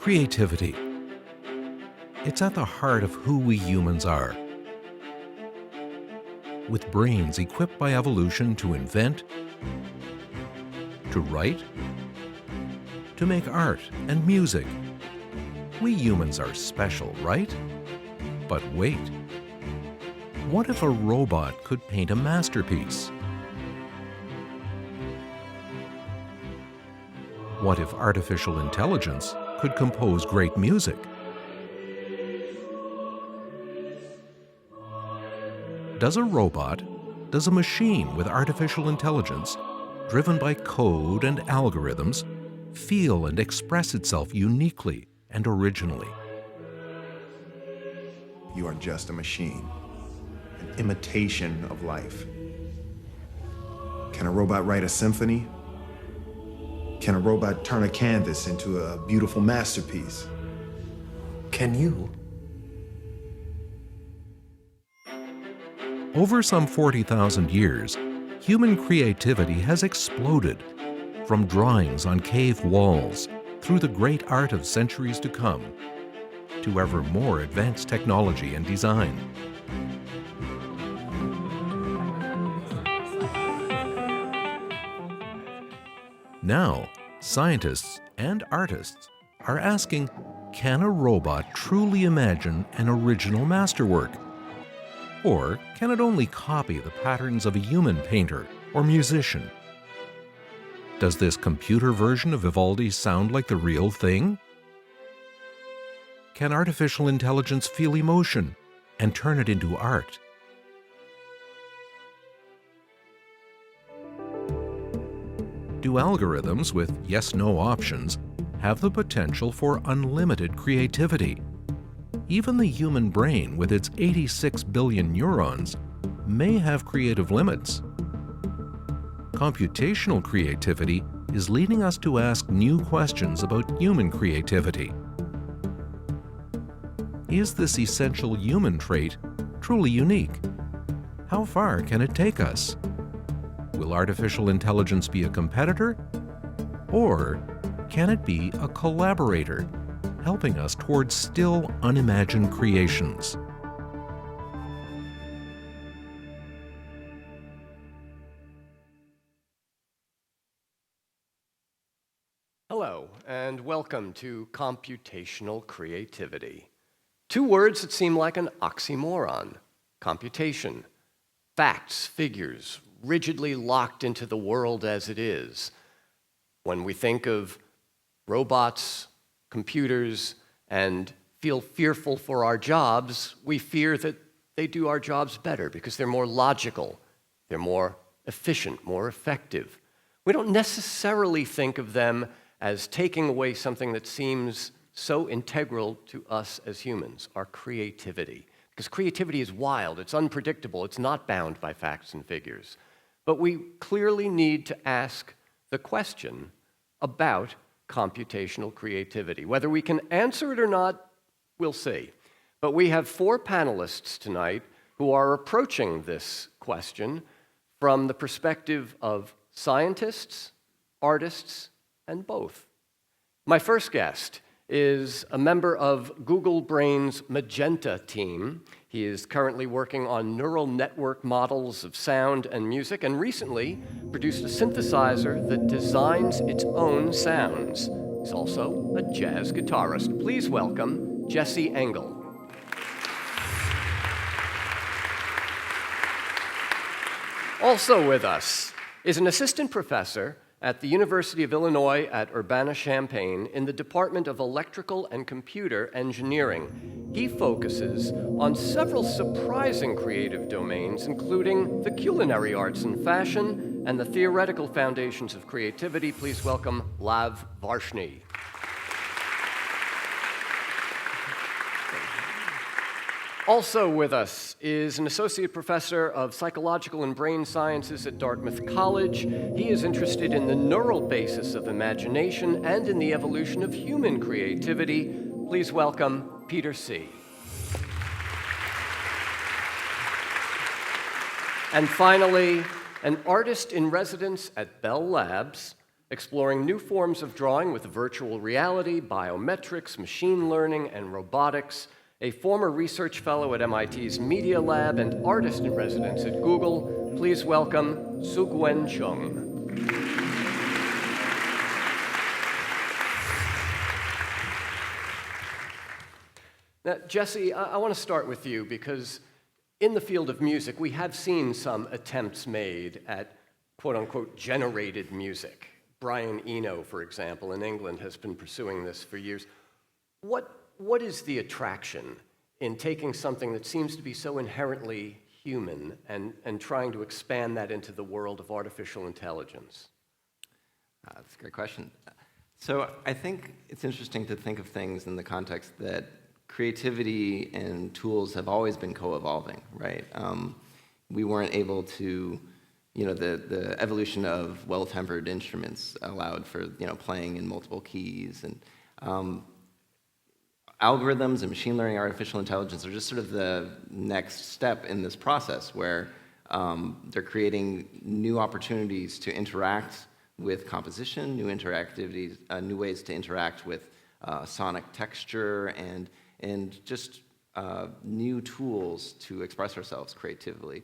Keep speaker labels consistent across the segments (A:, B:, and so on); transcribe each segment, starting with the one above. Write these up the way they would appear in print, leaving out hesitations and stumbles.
A: Creativity. It's at the heart of who we humans are. With brains equipped by evolution to invent, to write, to make art and music, we humans are special, right? But wait. What if a robot could paint a masterpiece? What if artificial intelligence could compose great music? Does a machine with artificial intelligence, driven by code and algorithms, feel and express itself uniquely and originally?
B: You are just a machine, an imitation of life. Can a robot write a symphony? Can a robot turn a canvas into a beautiful masterpiece?
C: Can you?
A: Over some 40,000 years, human creativity has exploded, from drawings on cave walls through the great art of centuries to come, to ever more advanced technology and design. Now, scientists and artists are asking, can a robot truly imagine an original masterwork? Or can it only copy the patterns of a human painter or musician? Does this computer version of Vivaldi sound like the real thing? Can artificial intelligence feel emotion and turn it into art? Do algorithms with yes-no options have the potential for unlimited creativity? Even the human brain, with its 86 billion neurons, may have creative limits. Computational creativity is leading us to ask new questions about human creativity. Is this essential human trait truly unique? How far can it take us? Will artificial intelligence be a competitor? Or can it be a collaborator, helping us towards still unimagined creations?
C: Hello, and welcome to computational creativity. Two words that seem like an oxymoron: computation, facts, figures, rigidly locked into the world as it is. When we think of robots, computers, and feel fearful for our jobs, we fear that they do our jobs better because they're more logical, they're more efficient, more effective. We don't necessarily think of them as taking away something that seems so integral to us as humans, our creativity. Because creativity is wild, it's unpredictable, it's not bound by facts and figures. But we clearly need to ask the question about computational creativity. Whether we can answer it or not, we'll see. But we have four panelists tonight who are approaching this question from the perspective of scientists, artists, and both. My first guest is a member of Google Brain's Magenta team. He is currently working on neural network models of sound and music, and recently produced a synthesizer that designs its own sounds. He's also a jazz guitarist. Please welcome Jesse Engel. Also with us is an assistant professor at the University of Illinois at Urbana-Champaign in the Department of Electrical and Computer Engineering. He focuses on several surprising creative domains, including the culinary arts and fashion and the theoretical foundations of creativity. Please welcome Varshney. Also with us is an associate professor of psychological and brain sciences at Dartmouth College. He is interested in the neural basis of imagination and in the evolution of human creativity. Please welcome Peter C. And finally, an artist in residence at Bell Labs, exploring new forms of drawing with virtual reality, biometrics, machine learning, and robotics. A former research fellow at MIT's Media Lab and artist in residence at Google, please welcome Sougwen Chung. Now, Jesse, I want to start with you because in the field of music, we have seen some attempts made at quote-unquote generated music. Brian Eno, for example, in England has been pursuing this for years. What is the attraction in taking something that seems to be so inherently human and trying to expand that into the world of artificial intelligence?
D: That's a great question. So I think it's interesting to think of things in the context that creativity and tools have always been co-evolving, right? We weren't able to, the evolution of well-tempered instruments allowed for, playing in multiple keys, and algorithms and machine learning, artificial intelligence are just sort of the next step in this process where they're creating new opportunities to interact with composition, new ways to interact with sonic texture, and just new tools to express ourselves creatively.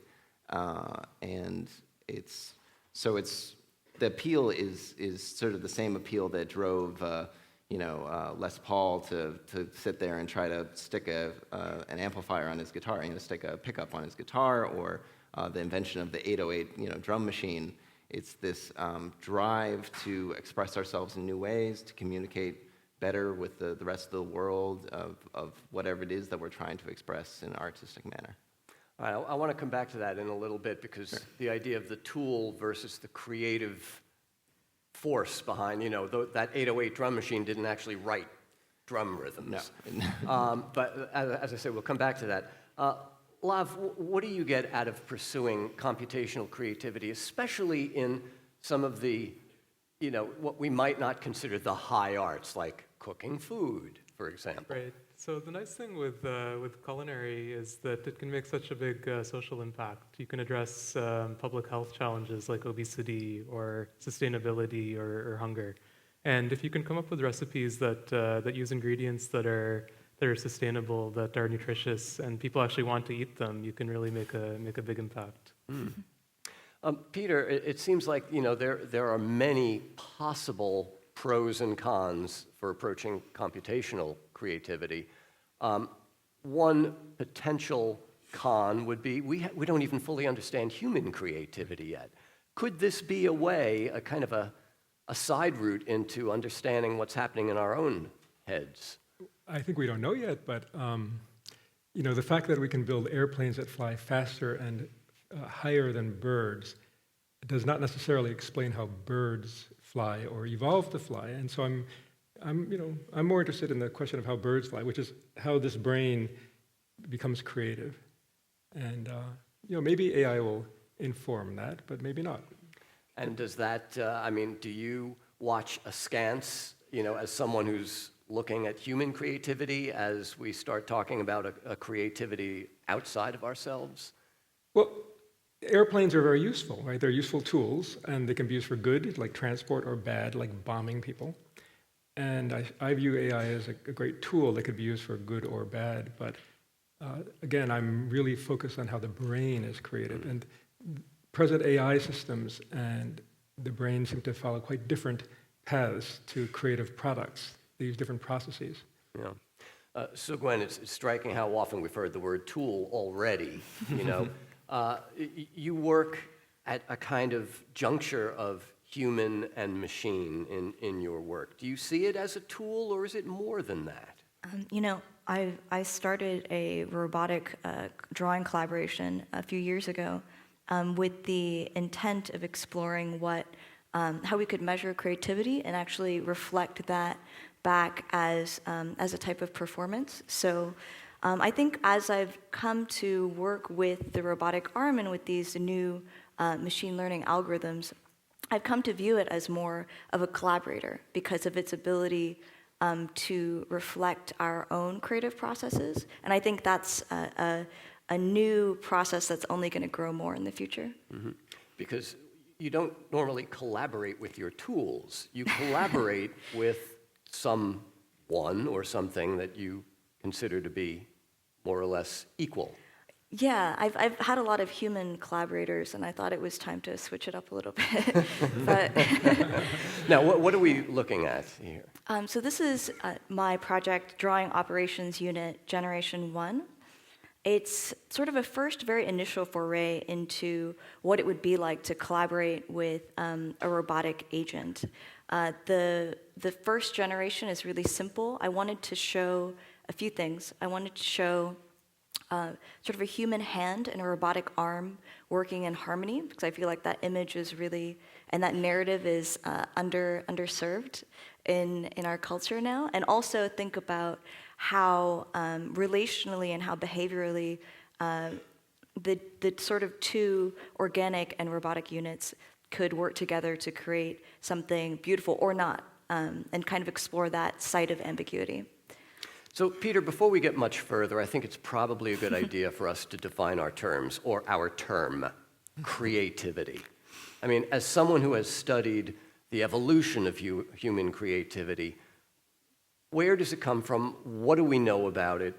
D: And the appeal is sort of the same appeal that drove Les Paul to sit there and try to stick an amplifier on his guitar, stick a pickup on his guitar, or the invention of the 808 drum machine. It's this drive to express ourselves in new ways, to communicate better with the rest of the world of whatever it is that we're trying to express in an artistic manner.
C: All right, I want to come back to that in a little bit because sure. The idea of the tool versus the creative force behind, that 808 drum machine didn't actually write drum rhythms. No. But as I said, we'll come back to that. Lav, what do you get out of pursuing computational creativity, especially in some of the, what we might not consider the high arts, like cooking food, for example?
E: Right. So the nice thing with culinary is that it can make such a big social impact. You can address public health challenges like obesity or sustainability or hunger. And if you can come up with recipes that use ingredients that are sustainable, that are nutritious, and people actually want to eat them, you can really make a big impact.
C: Mm. Peter, it seems like there are many possible pros and cons for approaching computational creativity. One potential con would be we don't even fully understand human creativity yet. Could this be a way, a kind of a side route into understanding what's happening in our own heads?
F: I think we don't know yet, but the fact that we can build airplanes that fly faster and higher than birds does not necessarily explain how birds fly or evolve to fly. And so I'm more interested in the question of how birds fly, which is how this brain becomes creative. And maybe AI will inform that, but maybe not.
C: And does that, do you watch askance, as someone who's looking at human creativity as we start talking about a creativity outside of ourselves?
F: Well, airplanes are very useful, right? They're useful tools, and they can be used for good, like transport, or bad, like bombing people. And I view AI as a great tool that could be used for good or bad. But again, I'm really focused on how the brain is created. And present AI systems and the brain seem to follow quite different paths to creative products, these different processes.
C: Yeah. Sougwen, it's striking how often we've heard the word tool already. You work at a kind of juncture of human and machine in your work. Do you see it as a tool, or is it more than that?
G: I started a robotic drawing collaboration a few years ago with the intent of exploring how we could measure creativity and actually reflect that back as a type of performance. So I think as I've come to work with the robotic arm and with these new machine learning algorithms, I've come to view it as more of a collaborator because of its ability to reflect our own creative processes. And I think that's a new process that's only going to grow more in the future.
C: Mm-hmm. Because you don't normally collaborate with your tools. You collaborate with someone or something that you consider to be more or less equal.
G: Yeah, I've had a lot of human collaborators, and I thought it was time to switch it up a little bit. But
C: Now, what are we looking at here?
G: so this is my project, Drawing Operations Unit Generation 1. It's sort of a first, very initial foray into what it would be like to collaborate with a robotic agent. The first generation is really simple. I wanted to show a few things. I wanted to show sort of a human hand and a robotic arm working in harmony, because I feel like that image is really, and that narrative is underserved in our culture now. And also think about how relationally and how behaviorally the sort of two organic and robotic units could work together to create something beautiful or not, and kind of explore that site of ambiguity.
C: So, Peter, before we get much further, I think it's probably a good idea for us to define our terms, or our term, creativity. I mean, as someone who has studied the evolution of human creativity, where does it come from? What do we know about it?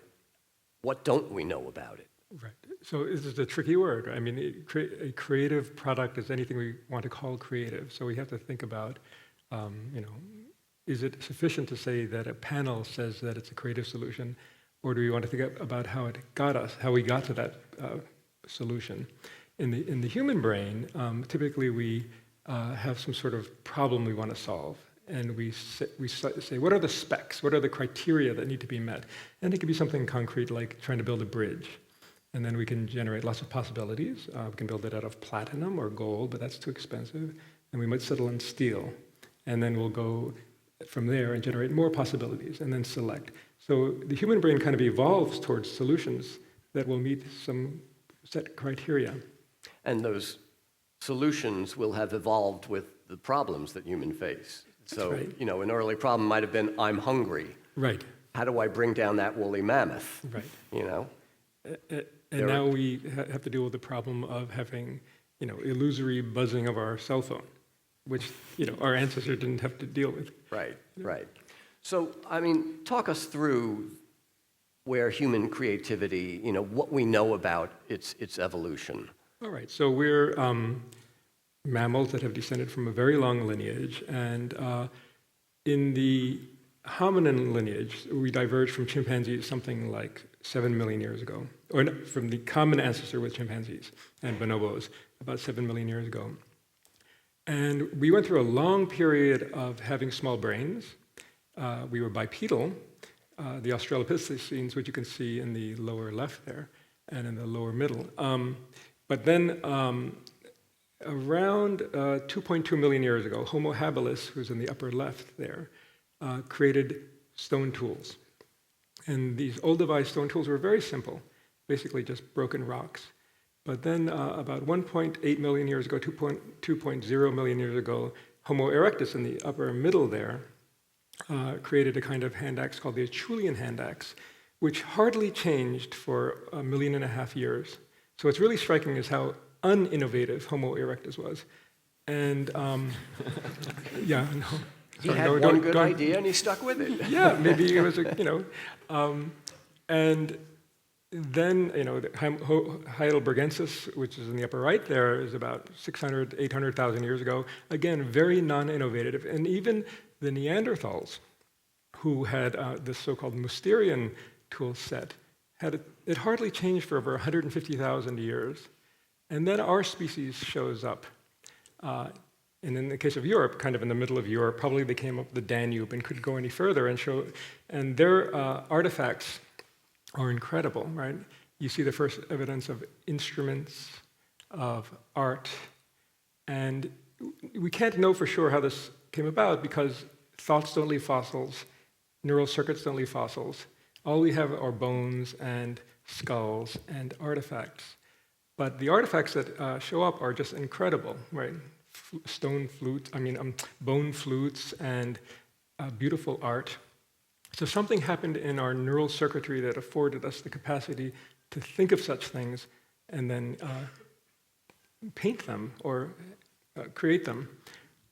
C: What don't we know about it?
F: Right. So this is a tricky word. I mean, a creative product is anything we want to call creative. So we have to think about, is it sufficient to say that a panel says that it's a creative solution, or do we want to think about how it got us, how we got to that solution? In the human brain, typically we have some sort of problem we want to solve, and we say, what are the specs? What are the criteria that need to be met? And it could be something concrete like trying to build a bridge. And then we can generate lots of possibilities. We can build it out of platinum or gold, but that's too expensive. And we might settle on steel. And then we'll go from there and generate more possibilities and then select. So the human brain kind of evolves towards solutions that will meet some set criteria.
C: And those solutions will have evolved with the problems that humans face. So,
F: right.
C: An early problem might have been, I'm hungry.
F: Right.
C: How do I bring down that woolly mammoth?
F: Right. And now we have to deal with the problem of having, illusory buzzing of our cell phone, which, our ancestors didn't have to deal with.
C: Right, right. So, talk us through where human creativity, what we know about its evolution.
F: All right, so we're mammals that have descended from a very long lineage, and in the hominin lineage, we diverged from chimpanzees something like 7 million years ago, or no, from the common ancestor with chimpanzees and bonobos about 7 million years ago. And we went through a long period of having small brains. We were bipedal, the Australopithecines, which you can see in the lower left there, and in the lower middle. But then around 2.2 million years ago, Homo habilis, who's in the upper left there, created stone tools. And these old devise stone tools were very simple, basically just broken rocks. But then about 1.8 million years ago, 2.0 million years ago, Homo erectus in the upper middle there created a kind of hand axe called the Acheulean hand axe, which hardly changed for 1.5 million years. So what's really striking is how uninnovative Homo erectus was. And yeah, no.
C: He had one good idea and he stuck with it.
F: Yeah, maybe it was, and then, the Heidelbergensis, which is in the upper right there, is about 600, 800,000 years ago. Again, very non-innovative. And even the Neanderthals, who had this so-called Mousterian tool set, it hardly changed for over 150,000 years. And then our species shows up. And in the case of Europe, kind of in the middle of Europe, probably they came up the Danube and couldn't go any further and their artifacts are incredible, right? You see the first evidence of instruments, of art, and we can't know for sure how this came about because thoughts don't leave fossils, neural circuits don't leave fossils. All we have are bones and skulls and artifacts. But the artifacts that show up are just incredible, right? Bone flutes and beautiful art. So something happened in our neural circuitry that afforded us the capacity to think of such things and then paint them or create them.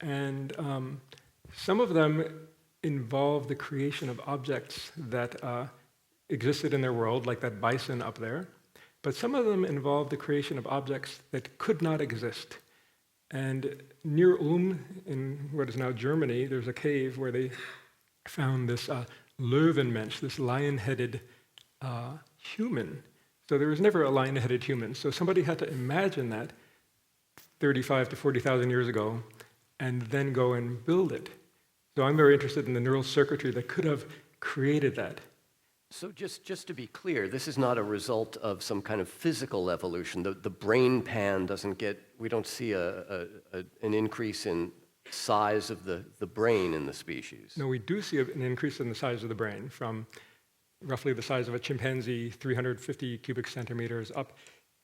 F: And some of them involve the creation of objects that existed in their world, like that bison up there. But some of them involve the creation of objects that could not exist. And near Ulm, in what is now Germany, there's a cave where they found this Löwenmensch, this lion-headed human. So there was never a lion-headed human. So somebody had to imagine that 35 to 40,000 years ago and then go and build it. So I'm very interested in the neural circuitry that could have created that.
C: So just to be clear, this is not a result of some kind of physical evolution. The brain pan doesn't get, we don't see an increase in size of the brain in the species.
F: No, we do see an increase in the size of the brain from roughly the size of a chimpanzee, 350 cubic centimeters, up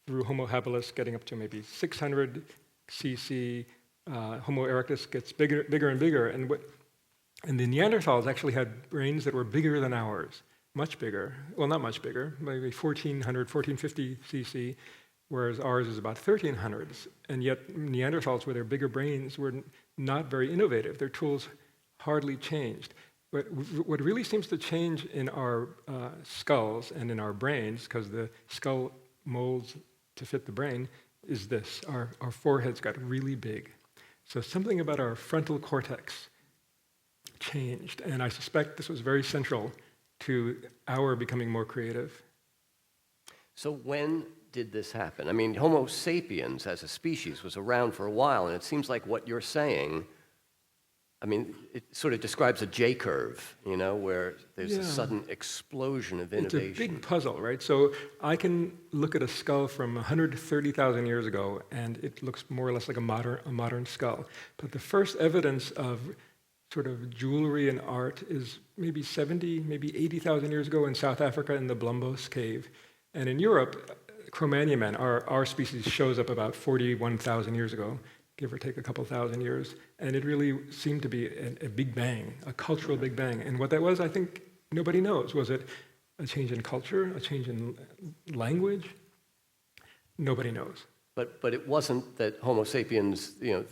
F: through Homo habilis, getting up to maybe 600 cc. Homo erectus gets bigger and bigger. And the Neanderthals actually had brains that were bigger than ours. Much bigger. Well, not much bigger, maybe 1450 cc, whereas ours is about 1300. And yet Neanderthals, with their bigger brains, were not very innovative. Their tools hardly changed. But what really seems to change in our skulls and in our brains, because the skull molds to fit the brain, is this. Our foreheads got really big. So something about our frontal cortex changed. And I suspect this was very central to our becoming more creative.
C: So when did this happen? I mean, Homo sapiens as a species was around for a while, and it seems like what you're saying, I mean, it sort of describes a J-curve, you know, where there's a sudden explosion of innovation.
F: It's a big puzzle, right? So I can look at a skull from 130,000 years ago, and it looks more or less like a modern skull. But the first evidence of sort of jewelry and art is maybe 70, maybe 80,000 years ago in South Africa in the Blombos cave. And in Europe, Cro-Magnon man, our species, shows up about 41,000 years ago, give or take a couple thousand years. And it really seemed to be a big bang, a cultural big bang. And what that was, I think nobody knows. Was it a change in culture, a change in language? Nobody knows.
C: But it wasn't that Homo sapiens, you know,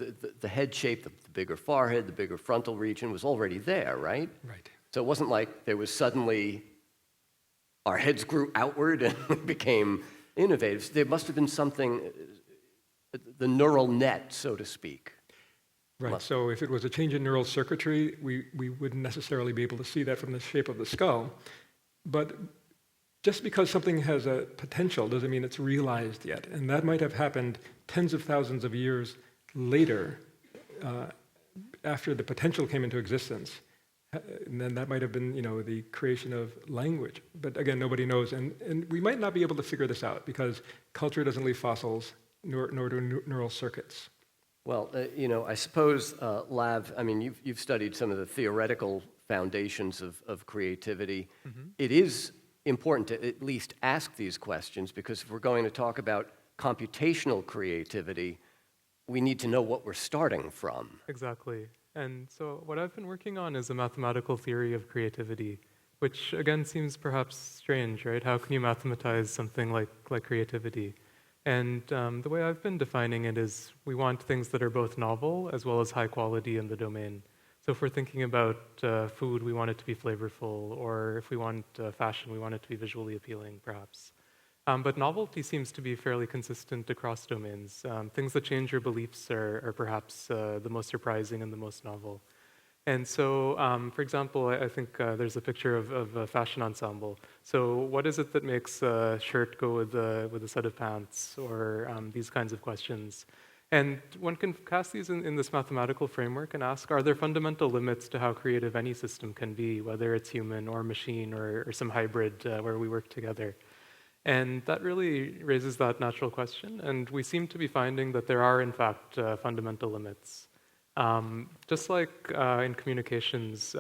C: the head shape, the bigger forehead, the bigger frontal region was already there, right?
F: Right.
C: So it wasn't like there was suddenly, our heads grew outward and we became innovative. There must have been something, the neural net, so to speak.
F: Right, so if it was a change in neural circuitry, we wouldn't necessarily be able to see that from the shape of the skull. But just because something has a potential doesn't mean it's realized yet. And that might have happened tens of thousands of years later, after the potential came into existence. And then that might have been, you know, the creation of language. But again, nobody knows. And we might not be able to figure this out because culture doesn't leave fossils, nor do neural circuits.
C: Well, you know, I suppose, Lav, I mean, you've studied some of the theoretical foundations of creativity. Mm-hmm. It is important to at least ask these questions, because if we're going to talk about computational creativity, we need to know what we're starting from.
E: Exactly. And so what I've been working on is a mathematical theory of creativity, which again seems perhaps strange, right? How can you mathematize something like creativity? And the way I've been defining it is we want things that are both novel as well as high quality in the domain. So if we're thinking about food, we want it to be flavorful, or if we want fashion, we want it to be visually appealing, perhaps. But novelty seems to be fairly consistent across domains. Things that change your beliefs are perhaps the most surprising and the most novel. And so, for example, I think there's a picture of a fashion ensemble. So what is it that makes a shirt go with a set of pants, or these kinds of questions? And one can cast these in this mathematical framework and ask, are there fundamental limits to how creative any system can be, whether it's human or machine or some hybrid where we work together? And that really raises that natural question. And we seem to be finding that there are, in fact, fundamental limits. Just like in communications,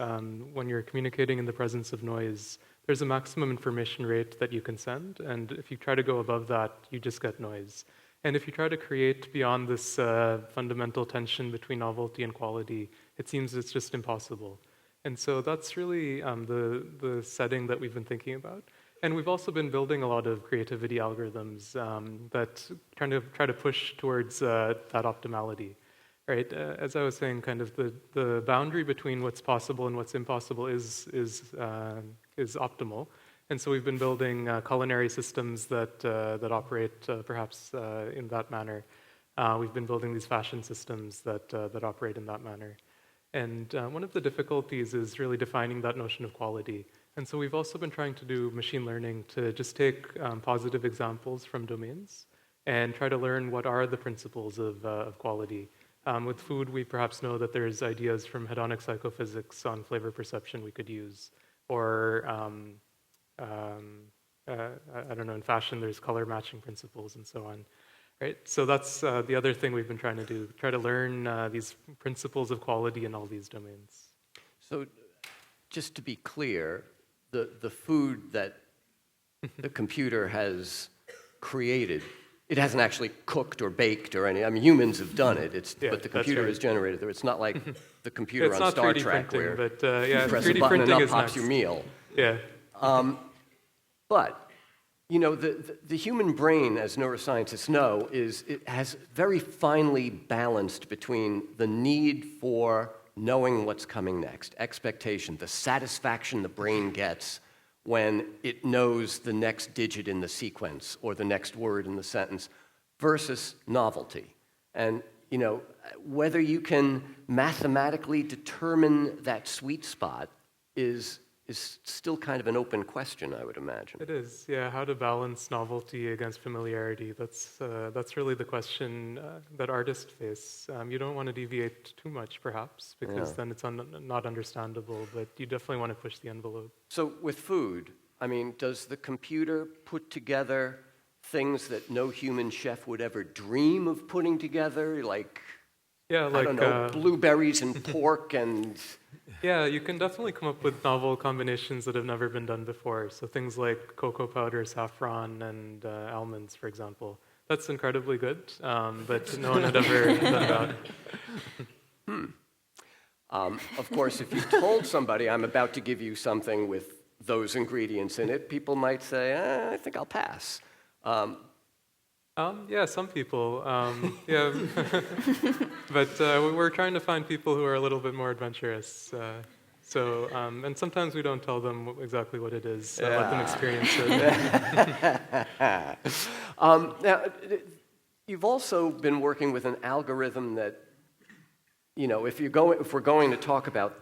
E: when you're communicating in the presence of noise, there's a maximum information rate that you can send. And if you try to go above that, you just get noise. And if you try to create beyond this fundamental tension between novelty and quality, it seems it's just impossible. And so that's really the setting that we've been thinking about. And we've also been building a lot of creativity algorithms that try to push towards that optimality. right? As I was saying, kind of the boundary between what's possible and what's impossible is optimal. And so we've been building culinary systems that operate perhaps in that manner. We've been building these fashion systems that operate in that manner. And one of the difficulties is really defining that notion of quality. And so we've also been trying to do machine learning to just take positive examples from domains and try to learn what are the principles of quality. With food, we perhaps know that there's ideas from hedonic psychophysics on flavor perception we could use, or I don't know, in fashion, there's color matching principles and so on, right? So that's the other thing we've been trying to do, try to learn these principles of quality in all these domains.
C: So just to be clear, the food that the computer has created, it hasn't actually cooked or baked or any. I mean, humans have done it. But the computer has generated it. It's not like the computer on Star Trek
E: printing,
C: where
E: but, yeah,
C: you press
E: 3D
C: a button and
E: printing
C: up
E: is
C: pops
E: nice.
C: your meal.
E: Yeah.
C: But you know, the human brain, as neuroscientists know, it has very finely balanced between the need for knowing what's coming next, expectation, the satisfaction the brain gets when it knows the next digit in the sequence or the next word in the sentence, versus novelty. And you know, whether you can mathematically determine that sweet spot is still kind of an open question, I would imagine.
E: It is, yeah. How to balance novelty against familiarity. That's really the question that artists face. You don't want to deviate too much, perhaps, because then it's not understandable, but you definitely want to push the envelope.
C: So with food, I mean, does the computer put together things that no human chef would ever dream of putting together, like,
E: yeah, like
C: I don't know, blueberries and pork and...
E: Yeah, you can definitely come up with novel combinations that have never been done before. So things like cocoa powder, saffron, and almonds, for example. That's incredibly good, but no one had ever done that.
C: Of course, if you told somebody, I'm about to give you something with those ingredients in it, people might say, I think I'll pass.
E: Yeah, some people. Yeah, but we're trying to find people who are a little bit more adventurous. And sometimes we don't tell them exactly what it is. Let them experience it.
C: Now, you've also been working with an algorithm that, you know, if we're going to talk about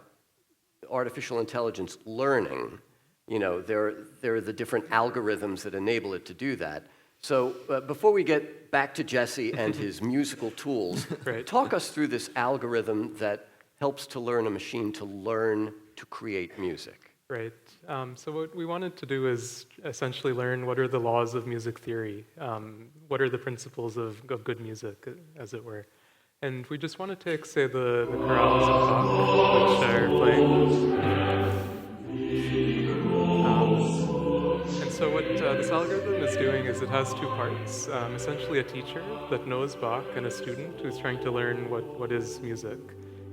C: artificial intelligence learning, you know, there are the different algorithms that enable it to do that. So before we get back to Jesse and his musical tools, talk us through this algorithm that helps to learn a machine to learn to create music.
E: Right. So what we wanted to do is essentially learn what are the laws of music theory, what are the principles of good music, as it were. And we just want to take, say, the chorales of Bach, which are playing. So what this algorithm is doing is it has two parts, essentially a teacher that knows Bach and a student who's trying to learn what is music.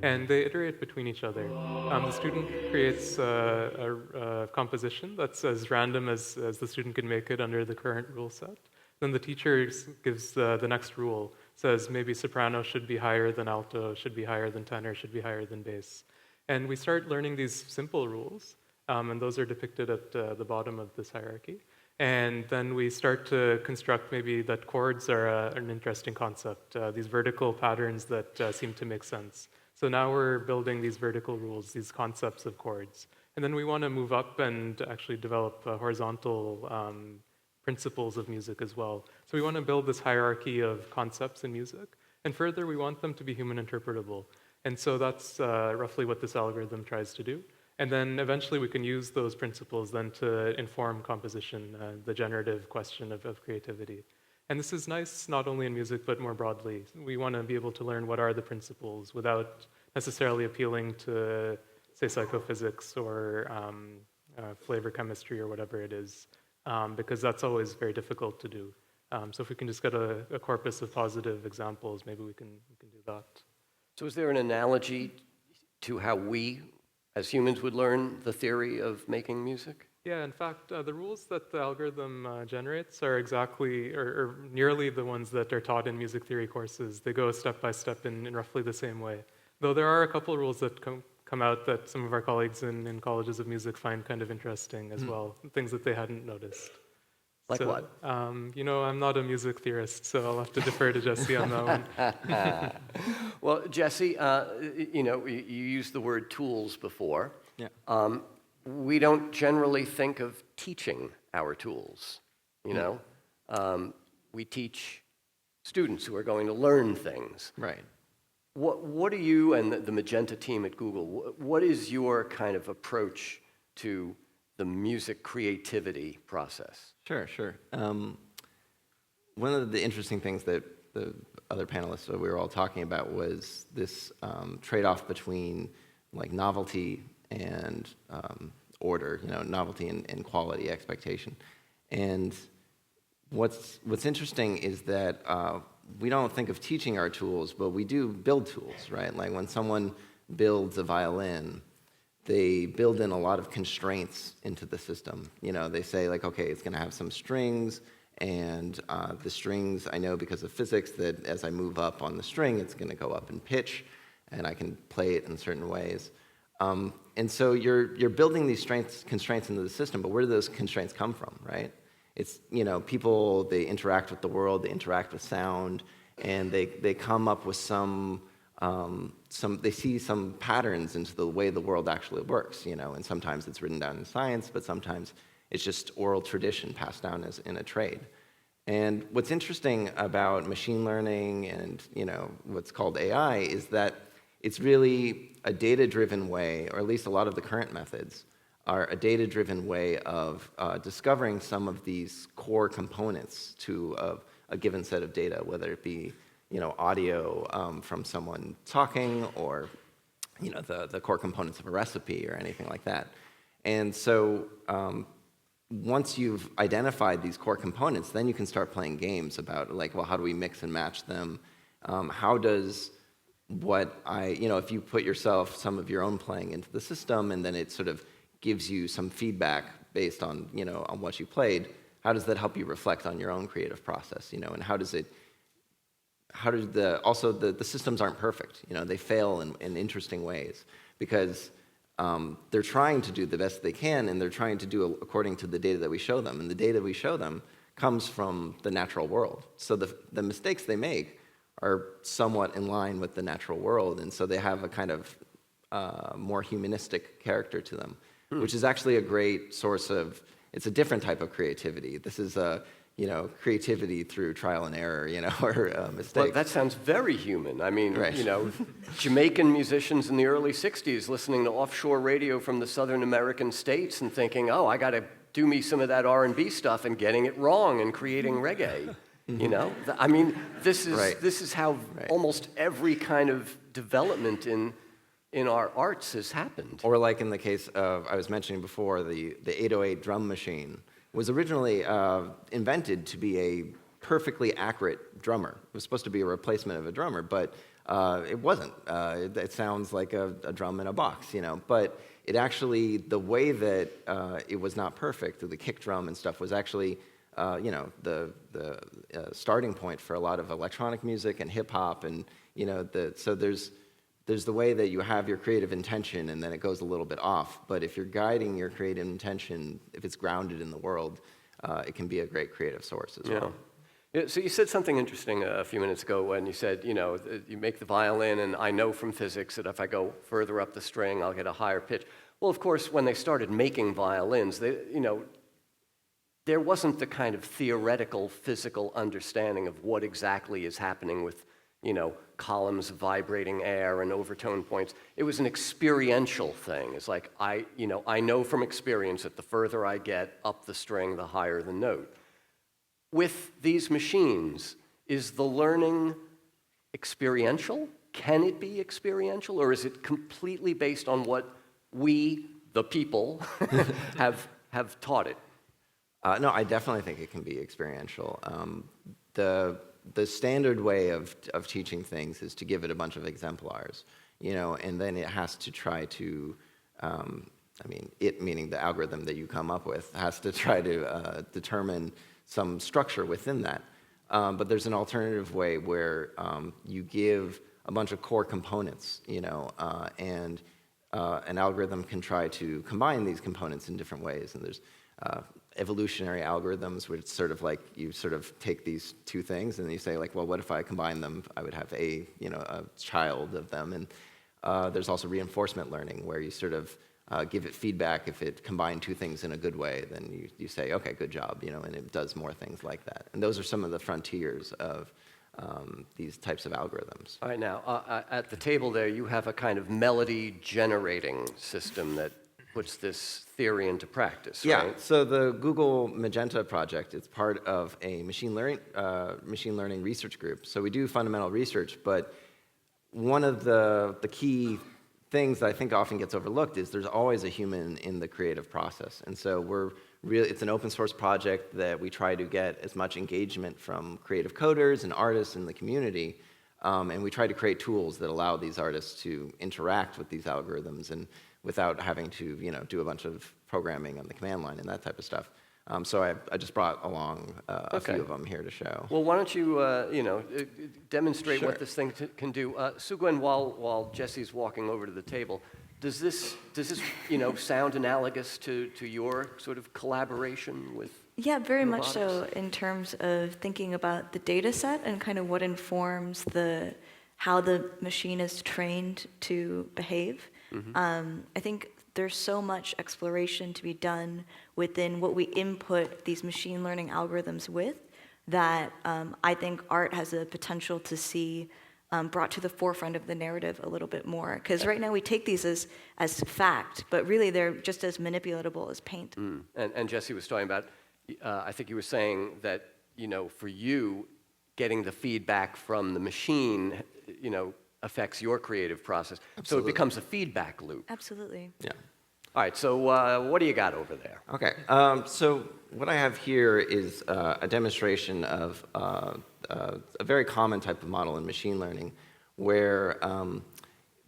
E: And they iterate between each other. The student creates a composition that's as random as the student can make it under the current rule set. Then the teacher gives the next rule, says maybe soprano should be higher than alto, should be higher than tenor, should be higher than bass. And we start learning these simple rules. And those are depicted at the bottom of this hierarchy. And then we start to construct maybe that chords are an interesting concept, these vertical patterns that seem to make sense. So now we're building these vertical rules, these concepts of chords. And then we want to move up and actually develop horizontal principles of music as well. So we want to build this hierarchy of concepts in music. And further, we want them to be human interpretable. And so that's roughly what this algorithm tries to do. And then eventually we can use those principles then to inform composition, the generative question of creativity. And this is nice not only in music, but more broadly. We want to be able to learn what are the principles without necessarily appealing to, say, psychophysics or flavor chemistry or whatever it is, because that's always very difficult to do. So if we can just get a corpus of positive examples, maybe we can do that.
C: So is there an analogy to how we, as humans, would learn the theory of making music?
E: Yeah, in fact, the rules that the algorithm generates are exactly, or nearly the ones that are taught in music theory courses. They go step by step in roughly the same way. Though there are a couple of rules that come out that some of our colleagues in colleges of music find kind of interesting as well, things that they hadn't noticed.
C: Like
E: So,
C: what?
E: I'm not a music theorist, so I'll have to defer to Jesse on that one.
C: Well, Jesse, you used the word tools before.
D: Yeah.
C: We don't generally think of teaching our tools, you know? We teach students who are going to learn things.
D: Right.
C: What are you and the Magenta team at Google, what is your kind of approach to the music creativity process?
D: Sure. One of the interesting things that the other panelists that we were all talking about was this trade-off between like novelty and order, novelty and quality expectation. And what's interesting is that we don't think of teaching our tools, but we do build tools, right? Like when someone builds a violin, they build in a lot of constraints into the system. They say like, okay, it's going to have some strings, and the strings, I know because of physics that as I move up on the string, it's going to go up in pitch, and I can play it in certain ways. And so you're building these constraints into the system, but where do those constraints come from, right? It's, people, they interact with the world, they interact with sound, and they come up with they see some patterns into the way the world actually works, and sometimes it's written down in science, but sometimes it's just oral tradition passed down as in a trade. And what's interesting about machine learning and, what's called AI is that it's really a data-driven way, or at least a lot of the current methods are a data-driven way of discovering some of these core components to a given set of data, whether it be audio from someone talking, or the core components of a recipe or anything like that. And so once you've identified these core components, then you can start playing games about like, well, how do we mix and match them? How does if you put some of your own playing into the system, and then it sort of gives you some feedback based on, on what you played, how does that help you reflect on your own creative process, and also the systems aren't perfect, they fail in interesting ways because they're trying to do the best they can, and they're trying to do according to the data that we show them, and the data we show them comes from the natural world. So the mistakes they make are somewhat in line with the natural world, and so they have a kind of more humanistic character to them, which is actually a great source of, it's a different type of creativity. This is creativity through trial and error, or mistakes.
C: Well, that sounds very human. I mean,
D: right.
C: Jamaican musicians in the early 60s listening to offshore radio from the Southern American states and thinking, oh, I got to do me some of that R&B stuff, and getting it wrong and creating reggae. I mean, this is how almost every kind of development in our arts has happened.
D: Or like in the case of, I was mentioning before, the 808 drum machine was originally invented to be a perfectly accurate drummer. It was supposed to be a replacement of a drummer, but it wasn't. It sounds like a drum in a box, but it actually, the way that it was not perfect, the kick drum and stuff was actually the starting point for a lot of electronic music and hip hop, and so there's the way that you have your creative intention, and then it goes a little bit off. But if you're guiding your creative intention, if it's grounded in the world, it can be a great creative source as well.
C: Yeah, so you said something interesting a few minutes ago when you said, you make the violin, and I know from physics that if I go further up the string, I'll get a higher pitch. Well, of course, when they started making violins, there wasn't the kind of theoretical, physical understanding of what exactly is happening with, columns of vibrating air and overtone points. It was an experiential thing. It's like, I know from experience that the further I get up the string, the higher the note. With these machines, is the learning experiential? Can it be experiential, or is it completely based on what we, the people, have taught it?
D: No, I definitely think it can be experiential. The standard way of teaching things is to give it a bunch of exemplars, and then it has to try to I mean, it meaning the algorithm that you come up with has to try to determine some structure within that. But there's an alternative way where you give a bunch of core components, and an algorithm can try to combine these components in different ways. And there's evolutionary algorithms, which sort of like you sort of take these two things and you say like, well, what if I combine them? I would have a child of them. And there's also reinforcement learning, where you sort of give it feedback. If it combined two things in a good way, then you say, okay, good job, and it does more things like that. And those are some of the frontiers of these types of algorithms.
C: All right, now, at the table there, you have a kind of melody generating system that puts this theory into practice, right?
D: Yeah, so the Google Magenta project, it's part of a machine learning research group. So we do fundamental research, but one of the key things that I think often gets overlooked is there's always a human in the creative process. And so it's an open source project that we try to get as much engagement from creative coders and artists in the community. And we try to create tools that allow these artists to interact with these algorithms and without having to do a bunch of programming on the command line and that type of stuff. So I just brought along a few of them here to show.
C: Well, why don't you, demonstrate
D: Sure.
C: what this thing can do? Sougwen, while Jesse's walking over to the table, does this sound analogous to your sort of collaboration with
G: Yeah, very much so,
C: robotics?
G: in terms of thinking about the data set and kind of what informs how the machine is trained to behave. I think there's so much exploration to be done within what we input these machine learning algorithms with that I think art has a potential to see brought to the forefront of the narrative a little bit more. Because right now we take these as fact, but really they're just as manipulatable as paint.
C: And Jesse was talking about, I think you were saying that, for you, getting the feedback from the machine, affects your creative process.
D: Absolutely.
C: So it becomes a feedback loop.
G: Absolutely.
D: Yeah.
C: All right, so what do you got over there?
D: Okay, so what I have here is a demonstration of a very common type of model in machine learning, where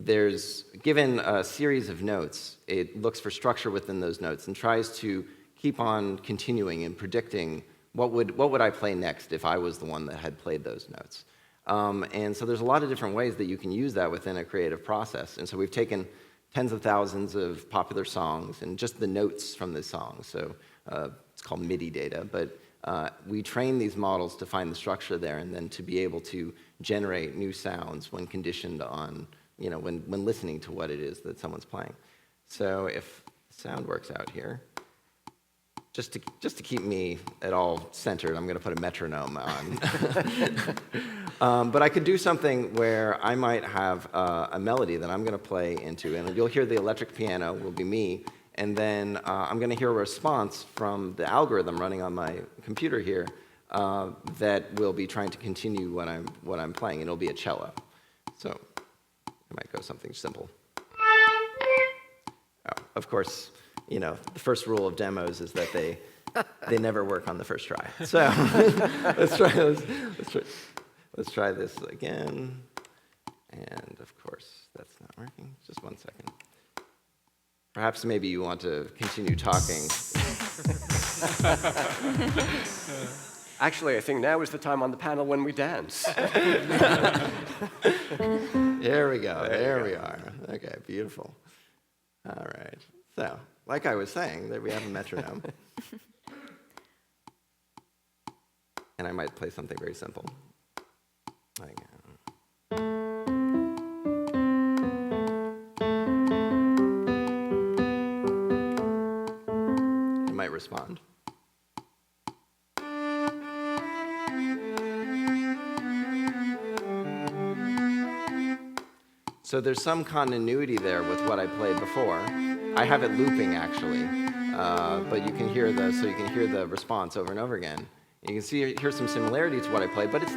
D: there's given a series of notes. It looks for structure within those notes and tries to keep on continuing and predicting what would I play next if I was the one that had played those notes. And so there's a lot of different ways that you can use that within a creative process. And so we've taken tens of thousands of popular songs and just the notes from the songs. So it's called MIDI data, but we train these models to find the structure there and then to be able to generate new sounds when conditioned on, when listening to what it is that someone's playing. So if sound works out here, just to keep me at all centered, I'm going to put a metronome on. But I could do something where I might have a melody that I'm going to play into, and you'll hear the electric piano will be me, and then I'm going to hear a response from the algorithm running on my computer here that will be trying to continue what I'm playing, and it'll be a cello. So I might go something simple. Oh, of course, the first rule of demos is that they never work on the first try. So let's try this again. And of course, that's not working. Just one second. Perhaps maybe you want to continue talking.
C: Actually, I think now is the time on the panel when we dance.
D: There we go. There we are. Okay, beautiful. All right. So, like I was saying, that we have a metronome. And I might play something very simple. Like, it might respond. So there's some continuity there with what I played before. I have it looping actually, but you can hear the response over and over again. You can hear some similarity to what I played, but it's